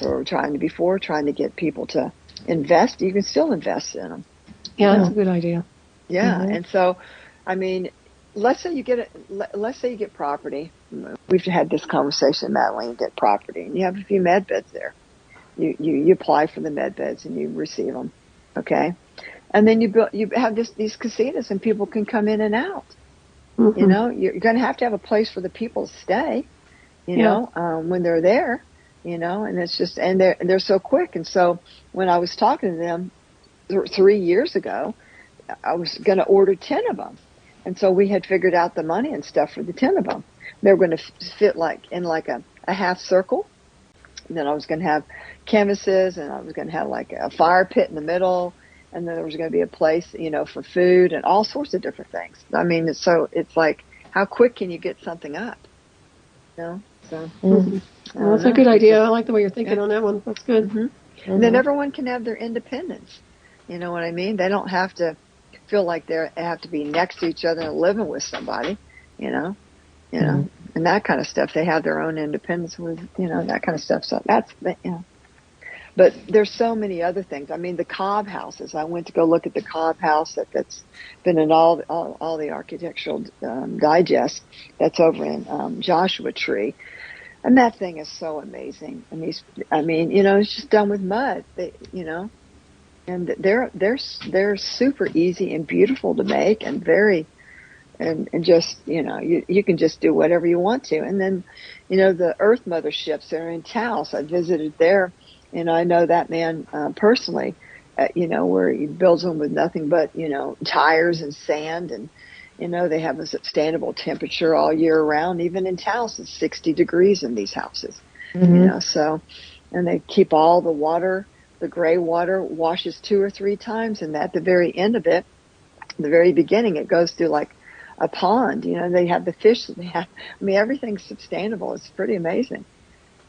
were trying to get people to invest. You can still invest in them. Yeah, that's a good idea. Yeah, and so, I mean, let's say you get property. We've had this conversation, Madeline. You get property, and you have a few med beds there. You apply for the med beds and you receive them, okay? And then you have these casitas and people can come in and out. You're going to have a place for the people to stay, when they're there, and it's just and they're so quick. And so when I was talking to them 3 years ago, I was going to order 10 of them, and so we had figured out the money and stuff for the 10 of them. They were going to fit in a half circle. And then I was going to have canvases, and I was going to have like a fire pit in the middle, and then there was going to be a place, for food and all sorts of different things. I mean, it's like, how quick can you get something up? So well, that's a good idea. I like the way you're thinking on that one. That's good. And then everyone can have their independence. You know what I mean? They don't have to feel like they have to be next to each other and living with somebody. And that kind of stuff. They have their own independence with, that kind of stuff. So that's, But there's so many other things. I mean, the Cobb houses. I went to go look at the Cobb house that's been in all the architectural digest. That's over in Joshua Tree. And that thing is so amazing. And it's just done with mud. And they're super easy and beautiful to make and very. And just, you can just do whatever you want to. And then, the Earth Mother ships are in Taos. I visited there, and I know that man personally, where he builds them with nothing but, tires and sand. And, they have a sustainable temperature all year round. Even in Taos, it's 60 degrees in these houses, so, and they keep all the water, the gray water washes 2 or 3 times. And at the very end of it, the very beginning, it goes through like a pond. You know, they have the fish that they have. I mean, everything's sustainable. It's pretty amazing.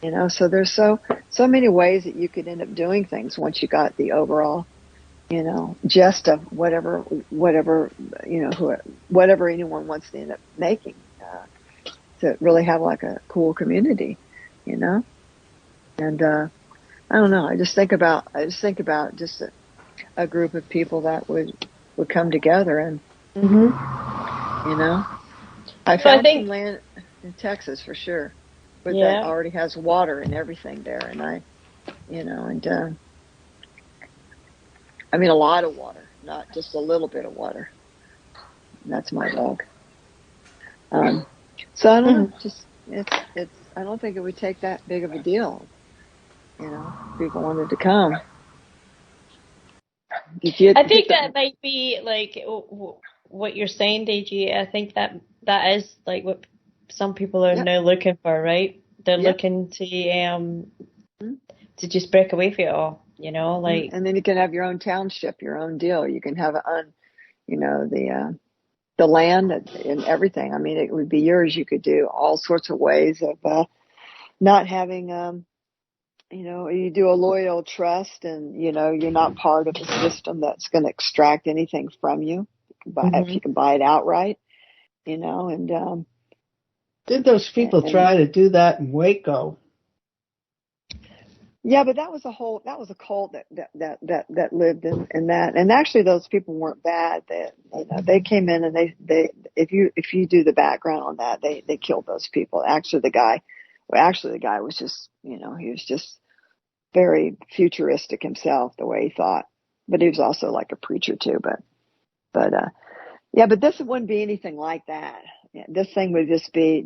You know, so there's so many ways that you could end up doing things once you got the overall, you know, gist of whatever, you know, whatever anyone wants to end up making, to really have like a cool community, you know. And I don't know. I just think about just a group of people that would come together and, you know, I So I found some think, land in Texas for sure, but that yeah. already has water and everything there, and you know, and I mean a lot of water, not just a little bit of water. And that's my dog. So I don't know. Just it's. I don't think it would take that big of a deal, you know, if people wanted to come. I think that might be like what you're saying, DG. I think that is like what some people are now looking for, right? They're looking to just break away from it all, you know, like. And then you can have your own township, your own deal. You can have you know, the land and everything. I mean, it would be yours. You could do all sorts of ways of not having, you know, you do a loyal trust, and you know you're not part of a system that's going to extract anything from you. If you can buy it outright, you know. And did those people try to do that in Waco? Yeah, but that was a cult that lived in that. And actually those people weren't bad. They came in and they if you do the background on that, they killed those people. Actually the guy was just, you know, he was just very futuristic himself, the way he thought. But he was also like a preacher too, but yeah, but this wouldn't be anything like that. Yeah, this thing would just be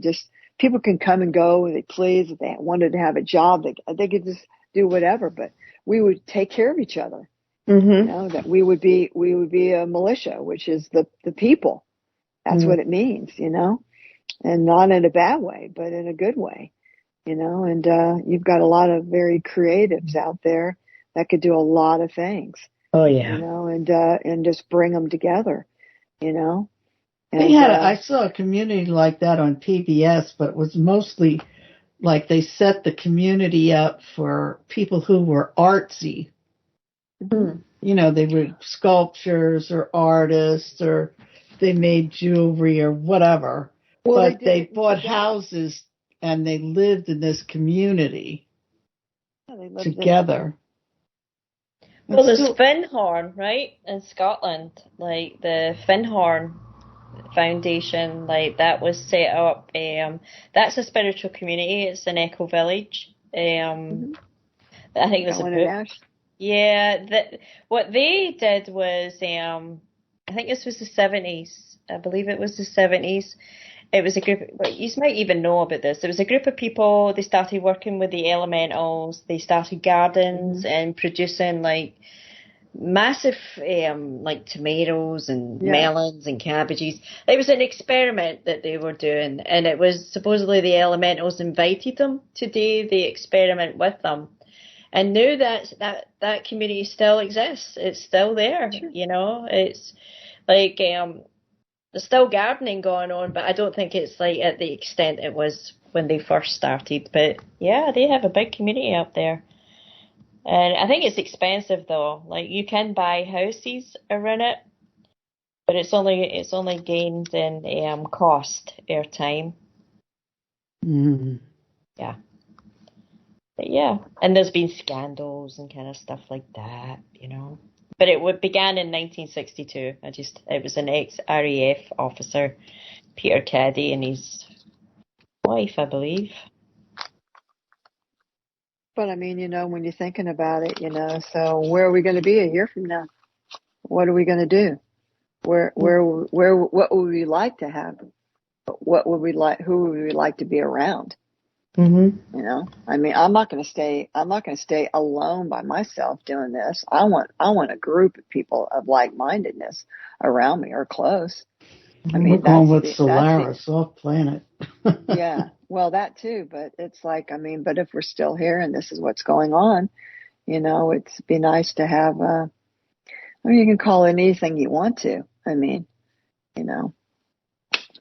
people can come and go if they please. If they wanted to have a job, they could just do whatever. But we would take care of each other. You know, that we would be a militia, which is the people. That's what it means, you know, and not in a bad way, but in a good way, you know. And you've got a lot of very creatives out there that could do a lot of things. Oh yeah, you know, and just bring them together, you know. And, I saw a community like that on PBS, but it was mostly like they set the community up for people who were artsy. You know, they were sculptures or artists, or they made jewelry or whatever. Well, but they bought houses and they lived in this community together. Well, there's Finhorn, right, in Scotland, like the Finhorn Foundation, like that was set up. That's a spiritual community. It's an eco village. I think it was a book. Yeah, what they did was, I think this was the 70s. I believe it was the 70s. It was a group. Well, you might even know about this. There was a group of people. They started working with the elementals. They started gardens and producing like massive, like tomatoes and melons and cabbages. It was an experiment that they were doing, and it was supposedly the elementals invited them to do the experiment with them. And now that community still exists. It's still there. Sure. You know, it's like there's still gardening going on, but I don't think it's like at the extent it was when they first started. But yeah, they have a big community out there. And I think it's expensive though. Like you can buy houses around it, but it's only gained in cost or time. Yeah. But yeah, and there's been scandals and kind of stuff like that, you know. But it began in 1962. It was an ex-RAF officer, Peter Caddy, and his wife, I believe. But I mean, you know, when you're thinking about it, you know, so where are we going to be a year from now? What are we going to do? What would we like to have? What would we like? Who would we like to be around? You know, I mean, I'm not going to stay alone by myself doing this. I want a group of people of like-mindedness around me or close. I mean, we're going with Solaris off planet. Yeah, well, that too, but it's like, I mean, but if we're still here and this is what's going on, you know, it'd be nice to have, I mean, you can call it anything you want to. I mean, you know,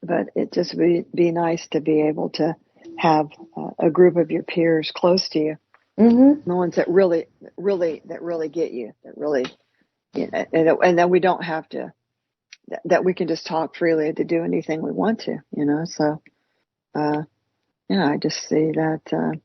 but it just be nice to be able to have a group of your peers close to you, the ones that really get you, that really, you know, and then we don't have to, that we can just talk freely to do anything we want to, you know. So, yeah, I just see that.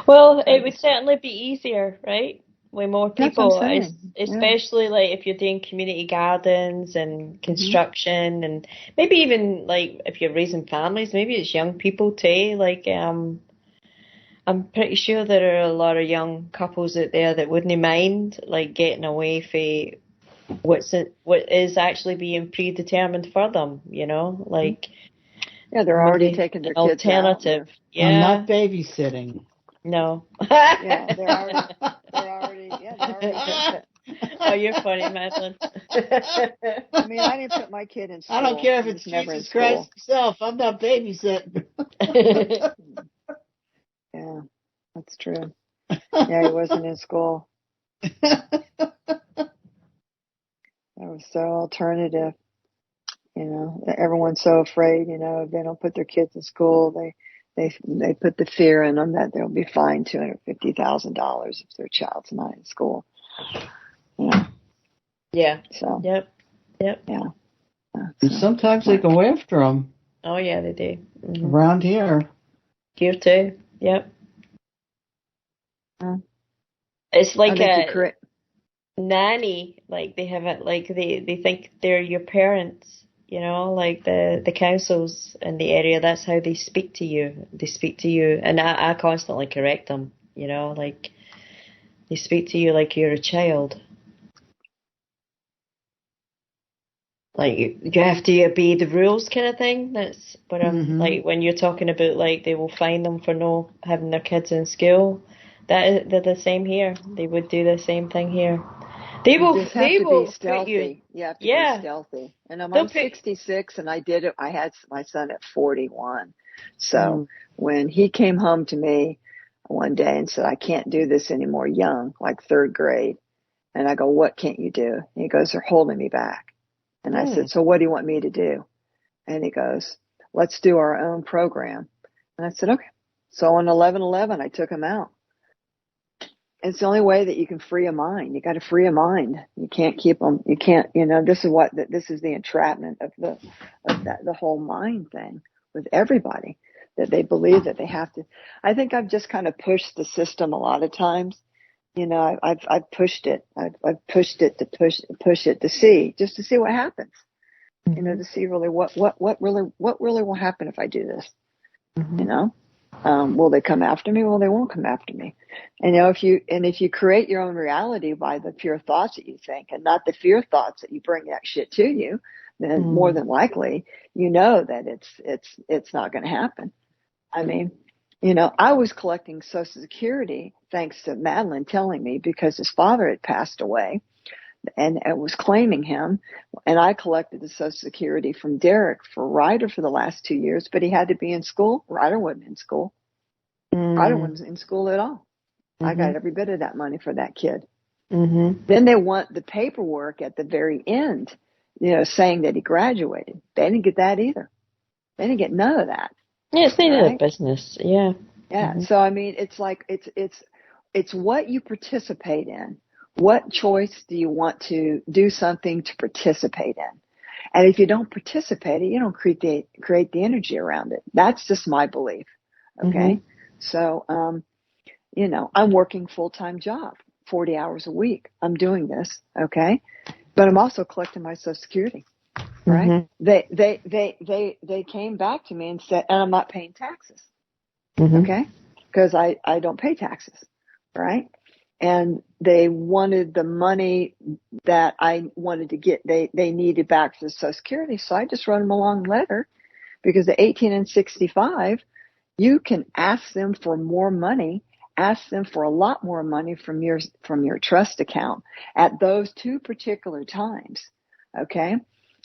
Well, it would certainly be easier, right? With more That's what people, I'm saying. especially like if you're doing community gardens and construction, and maybe even like if you're raising families, maybe it's young people too. Like, I'm pretty sure there are a lot of young couples out there that wouldn't mind like getting away from what is actually being predetermined for them. You know, like they're already taking their kids out. Alternative, yeah. I'm not babysitting. No. Yeah, they're already. Oh, you're funny, Madeline. I mean, I didn't put my kid in school. I don't care if it's Jesus Christ himself. I'm not babysitting. Yeah, that's true. Yeah, he wasn't in school. That was so alternative. You know, everyone's so afraid, you know, if they don't put their kids in school, they put the fear in them that they'll be fined $250,000 if their child's not in school. You know? Yeah. So. Yep. Yeah. And sometimes they go after them. Oh yeah, they do. Around here. Here too. Yep. It's like a nanny. Like they have it. Like they think they're your parents. You know, like the councils in the area. That's how they speak to you. They speak to you, and I constantly correct them. You know, like they speak to you like you're a child. Like you have to obey the rules, kind of thing. That's what I'm like when you're talking about. Like they will fine them for no having their kids in school. They're the same here. They would do the same thing here. They will. They will be stealthy. You have to be stealthy. And I'm 66, and I did it. I had my son at 41. So when he came home to me one day and said, "I can't do this anymore," young, like third grade, and I go, "What can't you do?" And he goes, "They're holding me back." And I said, "So what do you want me to do?" And he goes, "Let's do our own program." And I said, "Okay." So on 11/11, I took him out. It's the only way that you can free a mind. You got to free a mind. You can't keep them. You can't. You know, this is the entrapment of the whole mind thing with everybody, that they believe that they have to. I think I've just kind of pushed the system a lot of times. You know, I've pushed it. I've pushed it to push it to see what happens. You know, to see really what really will happen if I do this. You know. Will they come after me? Well, they won't come after me. And, you know, if you create your own reality by the pure thoughts that you think, and not the fear thoughts that you bring that shit to you, then more than likely, you know that it's not going to happen. I mean, you know, I was collecting Social Security thanks to Madeline telling me, because his father had passed away and it was claiming him. And I collected the Social Security from Derek for Ryder for the last 2 years, but he had to be in school. Ryder wasn't in school. Ryder wasn't in school at all. I got every bit of that money for that kid. Then they want the paperwork at the very end, you know, saying that he graduated. They didn't get that either. They didn't get none of that. Yeah, it's none of their business. Yeah. Yeah. So, I mean, it's like, it's what you participate in. What choice do you want to do something to participate in? And if you don't participate in it, you don't create the energy around it. That's just my belief. Okay. So, you know, I'm working full-time job, 40 hours a week. I'm doing this. Okay. But I'm also collecting my Social Security. Right. They came back to me and said, and I'm not paying taxes. Okay. Because I don't pay taxes. Right. And they wanted the money that I wanted to get. They needed back for the Social Security. So I just wrote them a long letter, because the 18 and 65, you can ask them for more money, ask them for a lot more money from your trust account at those two particular times. Okay.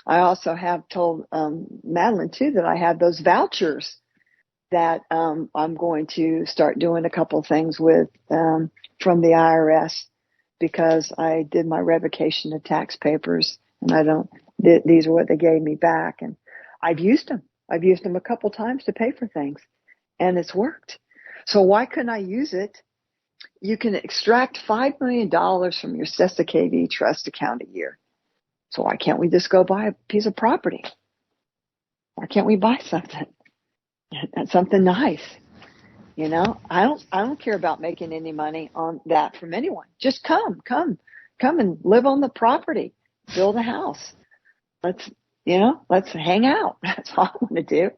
I also have told Madeline too that I have those vouchers that I'm going to start doing a couple things with from the IRS, because I did my revocation of tax papers, and these are what they gave me back, and I've used them. I've used them a couple times to pay for things, and it's worked. So why couldn't I use it? You can extract $5 million from your SESA trust account a year. So why can't we just go buy a piece of property? Why can't we buy something? And something nice. You know, I don't care about making any money on that from anyone. Just come and live on the property, build a house. Let's hang out. That's all I want to do.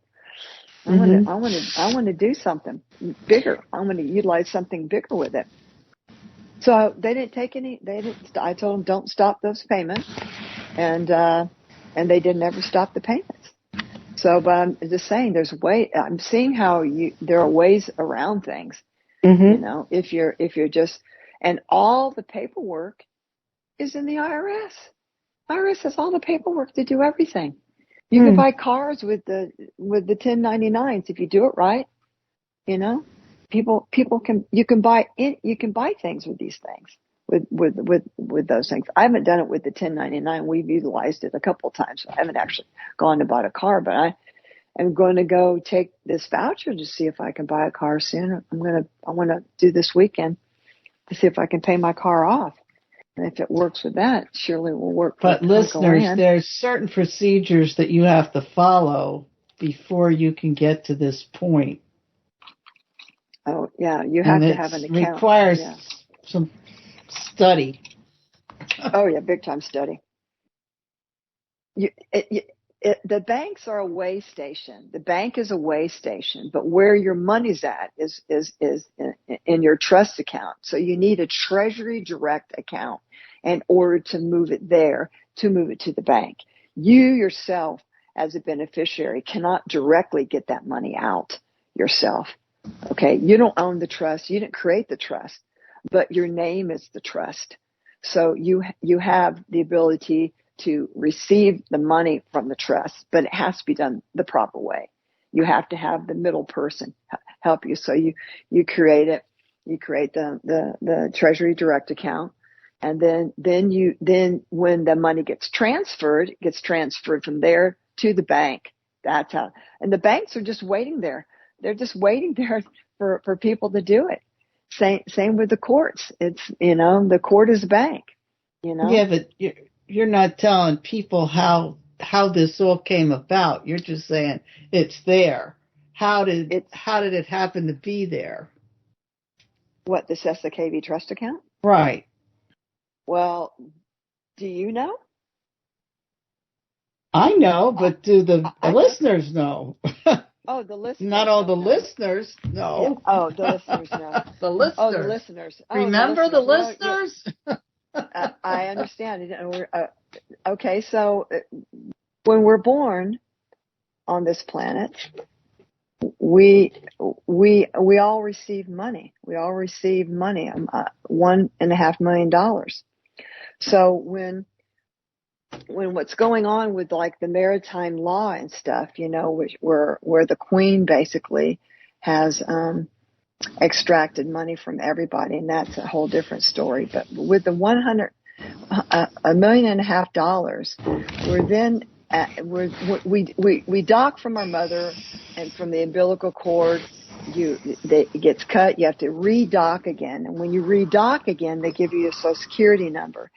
I want to do something bigger. I want to utilize something bigger with it. So they didn't take any. I told them don't stop those payments, and they didn't ever stop the payments. So, but I'm just saying, I'm seeing how there are ways around things. You know, if you're just, and all the paperwork is in the IRS. IRS has all the paperwork to do everything. You can buy cars with the 1099s if you do it right. You know, you can buy things with these things, with those things. I haven't done it with the 1099. We've utilized it a couple of times. I haven't actually gone to buy a car, but I am going to go take this voucher to see if I can buy a car soon. I want to do this weekend to see if I can pay my car off. And if it works with that, surely it will work. But listeners, there's certain procedures that you have to follow before you can get to this point. Oh, yeah. You have to have an account. It requires some study. Oh, yeah. Big time study. The banks are a way station. The bank is a way station, but where your money's at is in your trust account. So you need a Treasury Direct account in order to move it there, to move it to the bank. You yourself, as a beneficiary, cannot directly get that money out yourself. Okay. You don't own the trust. You didn't create the trust, but your name is the trust. So you have the ability to receive the money from the trust, but it has to be done the proper way. You have to have the middle person help you. So you create it. You create the Treasury Direct account, and then when the money gets transferred, it gets transferred from there to the bank. That's how. And the banks are just waiting there. They're just waiting there for people to do it. Same with the courts. It's, the court is a bank. Yeah, but you're not telling people how this all came about. You're just saying it's there. How did it happen to be there? What, the SESA trust account? Right. Well, do you know? I know, but do the listeners know? Oh, the listeners. Not all the listeners. No. Yeah. Oh, the listeners know. The listeners. Oh, the listeners. Oh, Remember the listeners? I understand. Okay, so when we're born on this planet, we all receive money. We all receive money, $1.5 million. So when what's going on with like the maritime law and stuff, where the Queen basically has extracted money from everybody, and that's a whole different story. But with the $1.5 million, we dock from our mother and from the umbilical cord. It gets cut. You have to redock again, and when you redock again, they give you a Social Security number,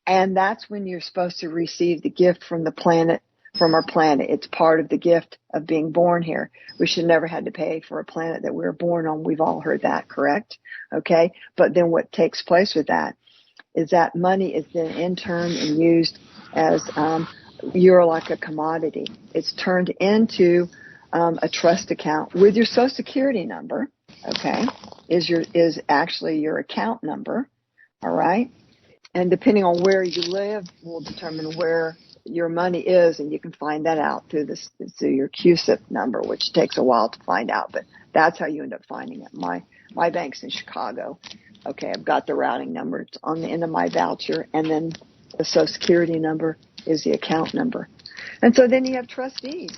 and that's when you're supposed to receive the gift from the planet. From our planet. It's part of the gift of being born here. We should never had to pay for a planet that we were born on. We've all heard that, correct? Okay. But then what takes place with that is that money is then interned and used as, you're like a commodity. It's turned into, a trust account with your Social Security number. Okay. Is actually your account number. All right. And depending on where you live will determine where your money is, and you can find that out through your QSIP number, which takes a while to find out, but that's how you end up finding it. My bank's in Chicago. Okay, I've got the routing number. It's on the end of my voucher, and then the Social Security number is the account number. And so then you have trustees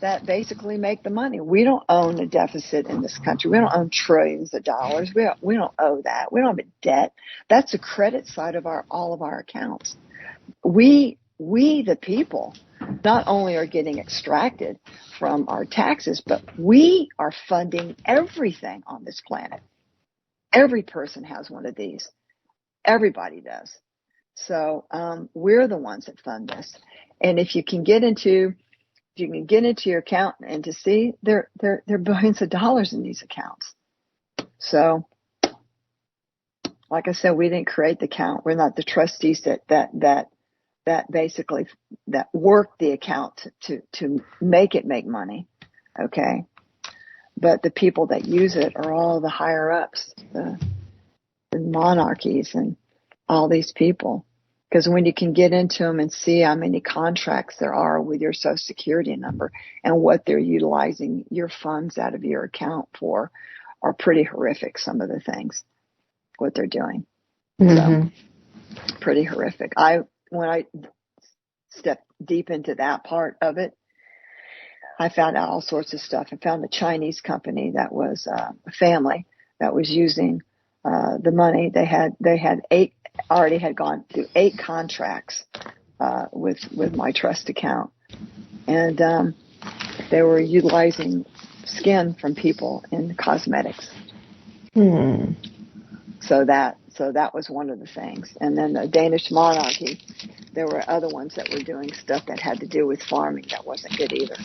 that basically make the money. We don't own a deficit in this country. We don't own trillions of dollars. We don't owe that. We don't have a debt. That's the credit side of all of our accounts. We the people not only are getting extracted from our taxes, but we are funding everything on this planet. Every person has one of these. Everybody does. So we're the ones that fund this. And if you can get into your account and to see, there are billions of dollars in these accounts. So, like I said, we didn't create the account. We're not the trustees that basically that work the account to make it make money. Okay. But the people that use it are all the higher ups, the monarchies and all these people. Because when you can get into them and see how many contracts there are with your Social Security number and what they're utilizing your funds out of your account for are pretty horrific, some of the things, what they're doing. So, pretty horrific. When I stepped deep into that part of it, I found out all sorts of stuff. I found a Chinese company that was a family that was using the money. They had already had gone through 8 contracts with my trust account, and they were utilizing skin from people in cosmetics. So that was one of the things. And then the Danish monarchy, there were other ones that were doing stuff that had to do with farming that wasn't good either.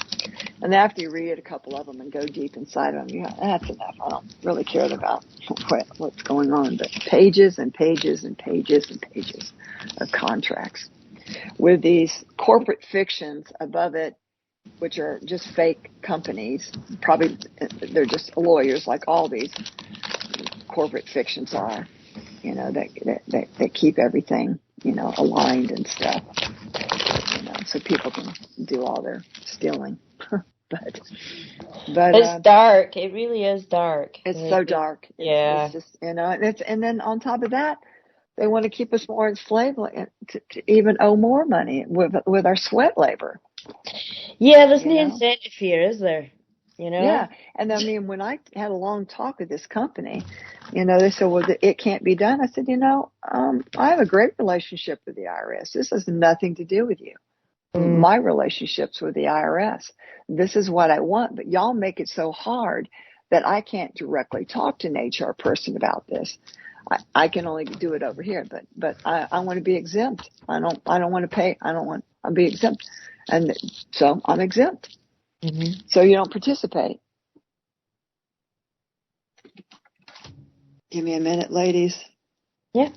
And after you read a couple of them and go deep inside of them, you go, that's enough. I don't really care about what's going on. But pages and pages and pages and pages of contracts with these corporate fictions above it, which are just fake companies. Probably they're just lawyers like all these corporate fictions are. You know, that keep everything, aligned and stuff. So people can do all their stealing. but it's dark. It really is dark. It's so dark. It's just, and then on top of that, they want to keep us more enslaved to even owe more money with our sweat labor. Yeah, there's no incentive here, is there? Yeah. And I mean, when I had a long talk with this company, they said, well, it can't be done. I said, I have a great relationship with the IRS. This has nothing to do with you. My relationship's with the IRS. This is what I want, but y'all make it so hard that I can't directly talk to an HR person about this. I can only do it over here, but I want to be exempt. I don't want to pay. I'll be exempt. And so I'm exempt. So you don't participate. Give me a minute, ladies. Yeah.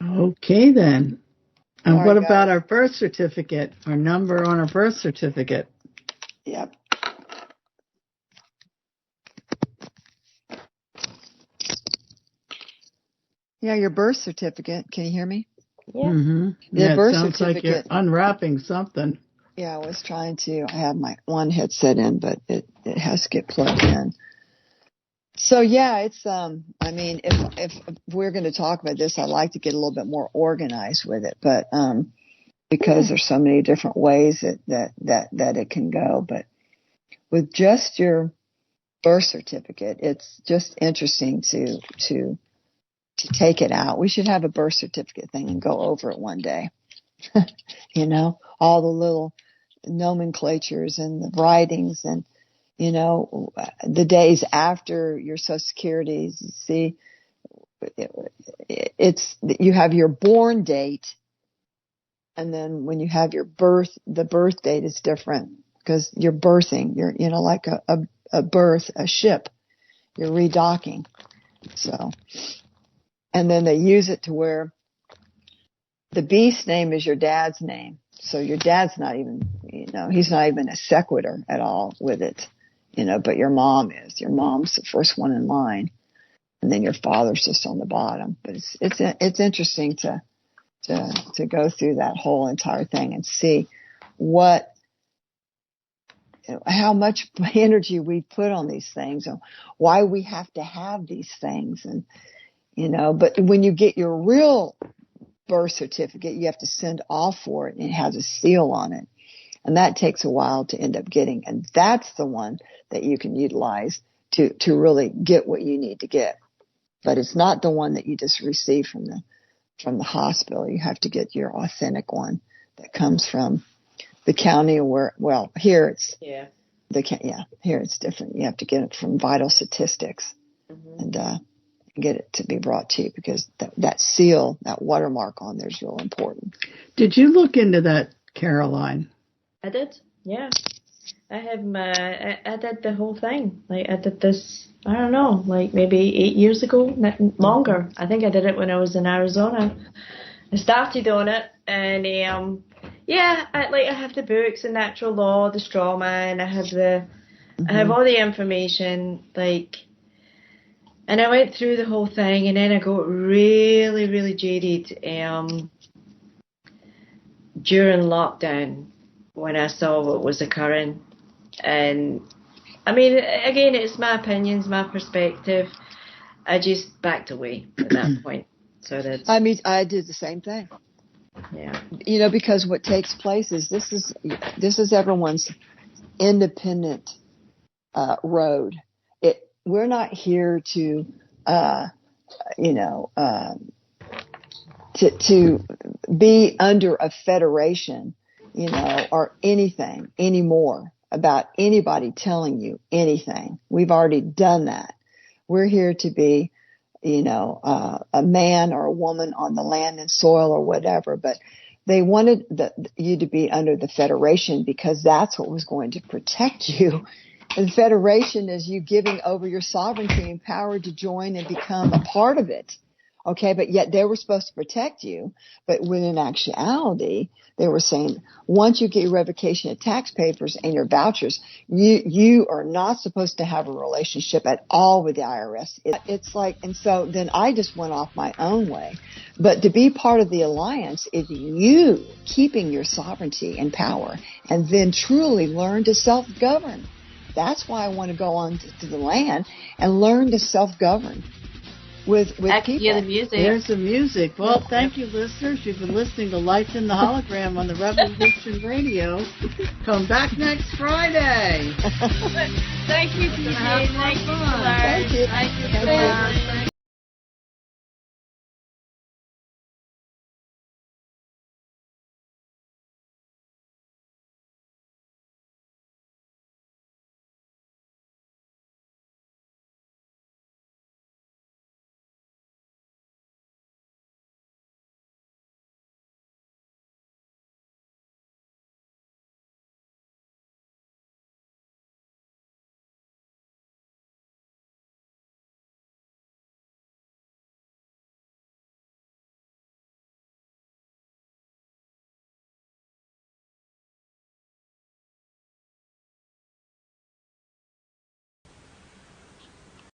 Okay, then. And All what right, about guys. our birth certificate? Our number on our birth certificate? Yep. Yeah, your birth certificate. Can you hear me? Yeah. Mm-hmm. The birth sounds certificate. like you're unwrapping something. Yeah, I was trying to. I have my one headset in, but it has to get plugged in. So yeah, it's I mean, if we're going to talk about this, I'd like to get a little bit more organized with it, but because there's so many different ways that it can go. But with just your birth certificate, it's just interesting to take it out. We should have a birth certificate thing and go over it one day. All the little nomenclatures and the writings and, the days after your Social Security. See, you have your born date, and then when you have your birth, the birth date is different because you're birthing. You're, like a ship. You're redocking. So, and then they use it to where the beast name is your dad's name. So your dad's not even, he's not even a sequitur at all with it, but your mom is. Your mom's the first one in line, and then your father's just on the bottom. But it's interesting to go through that whole entire thing and see how much energy we put on these things and why we have to have these things. And, but when you get your real birth certificate, you have to send off for it, and it has a seal on it. And that takes a while to end up getting. And that's the one that you can utilize to really get what you need to get. But it's not the one that you just receive from the hospital. You have to get your authentic one that comes from the county where, well, here it's, here it's different. You have to get it from Vital Statistics and get it to be brought to you, because that seal, that watermark on there is real important. Did you look into that, Caroline? I did, yeah. I did the whole thing. Like, I did this, I don't know, like maybe 8 years ago, longer. I think I did it when I was in Arizona. I started on it, and I have the books, the natural law, the straw man. I have all the information, like, and I went through the whole thing, and then I got really, really jaded during lockdown when I saw what was occurring. And I mean, again, it's my opinions, my perspective. I just backed away at that point. So that's. I mean, I did the same thing. Yeah. You know, because what takes place is this is everyone's independent road. We're not here to to be under a federation, or anything anymore about anybody telling you anything. We've already done that. We're here to be, a man or a woman on the land and soil or whatever, but they wanted you to be under the Federation because that's what was going to protect you. And the Federation is you giving over your sovereignty and power to join and become a part of it. Okay, but yet they were supposed to protect you. But when in actuality, they were saying, once you get your revocation of tax papers and your vouchers, you are not supposed to have a relationship at all with the IRS. It's like, and so then I just went off my own way. But to be part of the alliance is you keeping your sovereignty and power, and then truly learn to self-govern. That's why I want to go on to the land and learn to self-govern. With people. Hear the music. There's the music. Well, thank you, listeners. You've been listening to Life in the Hologram on the Revolution Radio. Come back next Friday. Thank you, PJ. Thank you. Thank you. Thank you.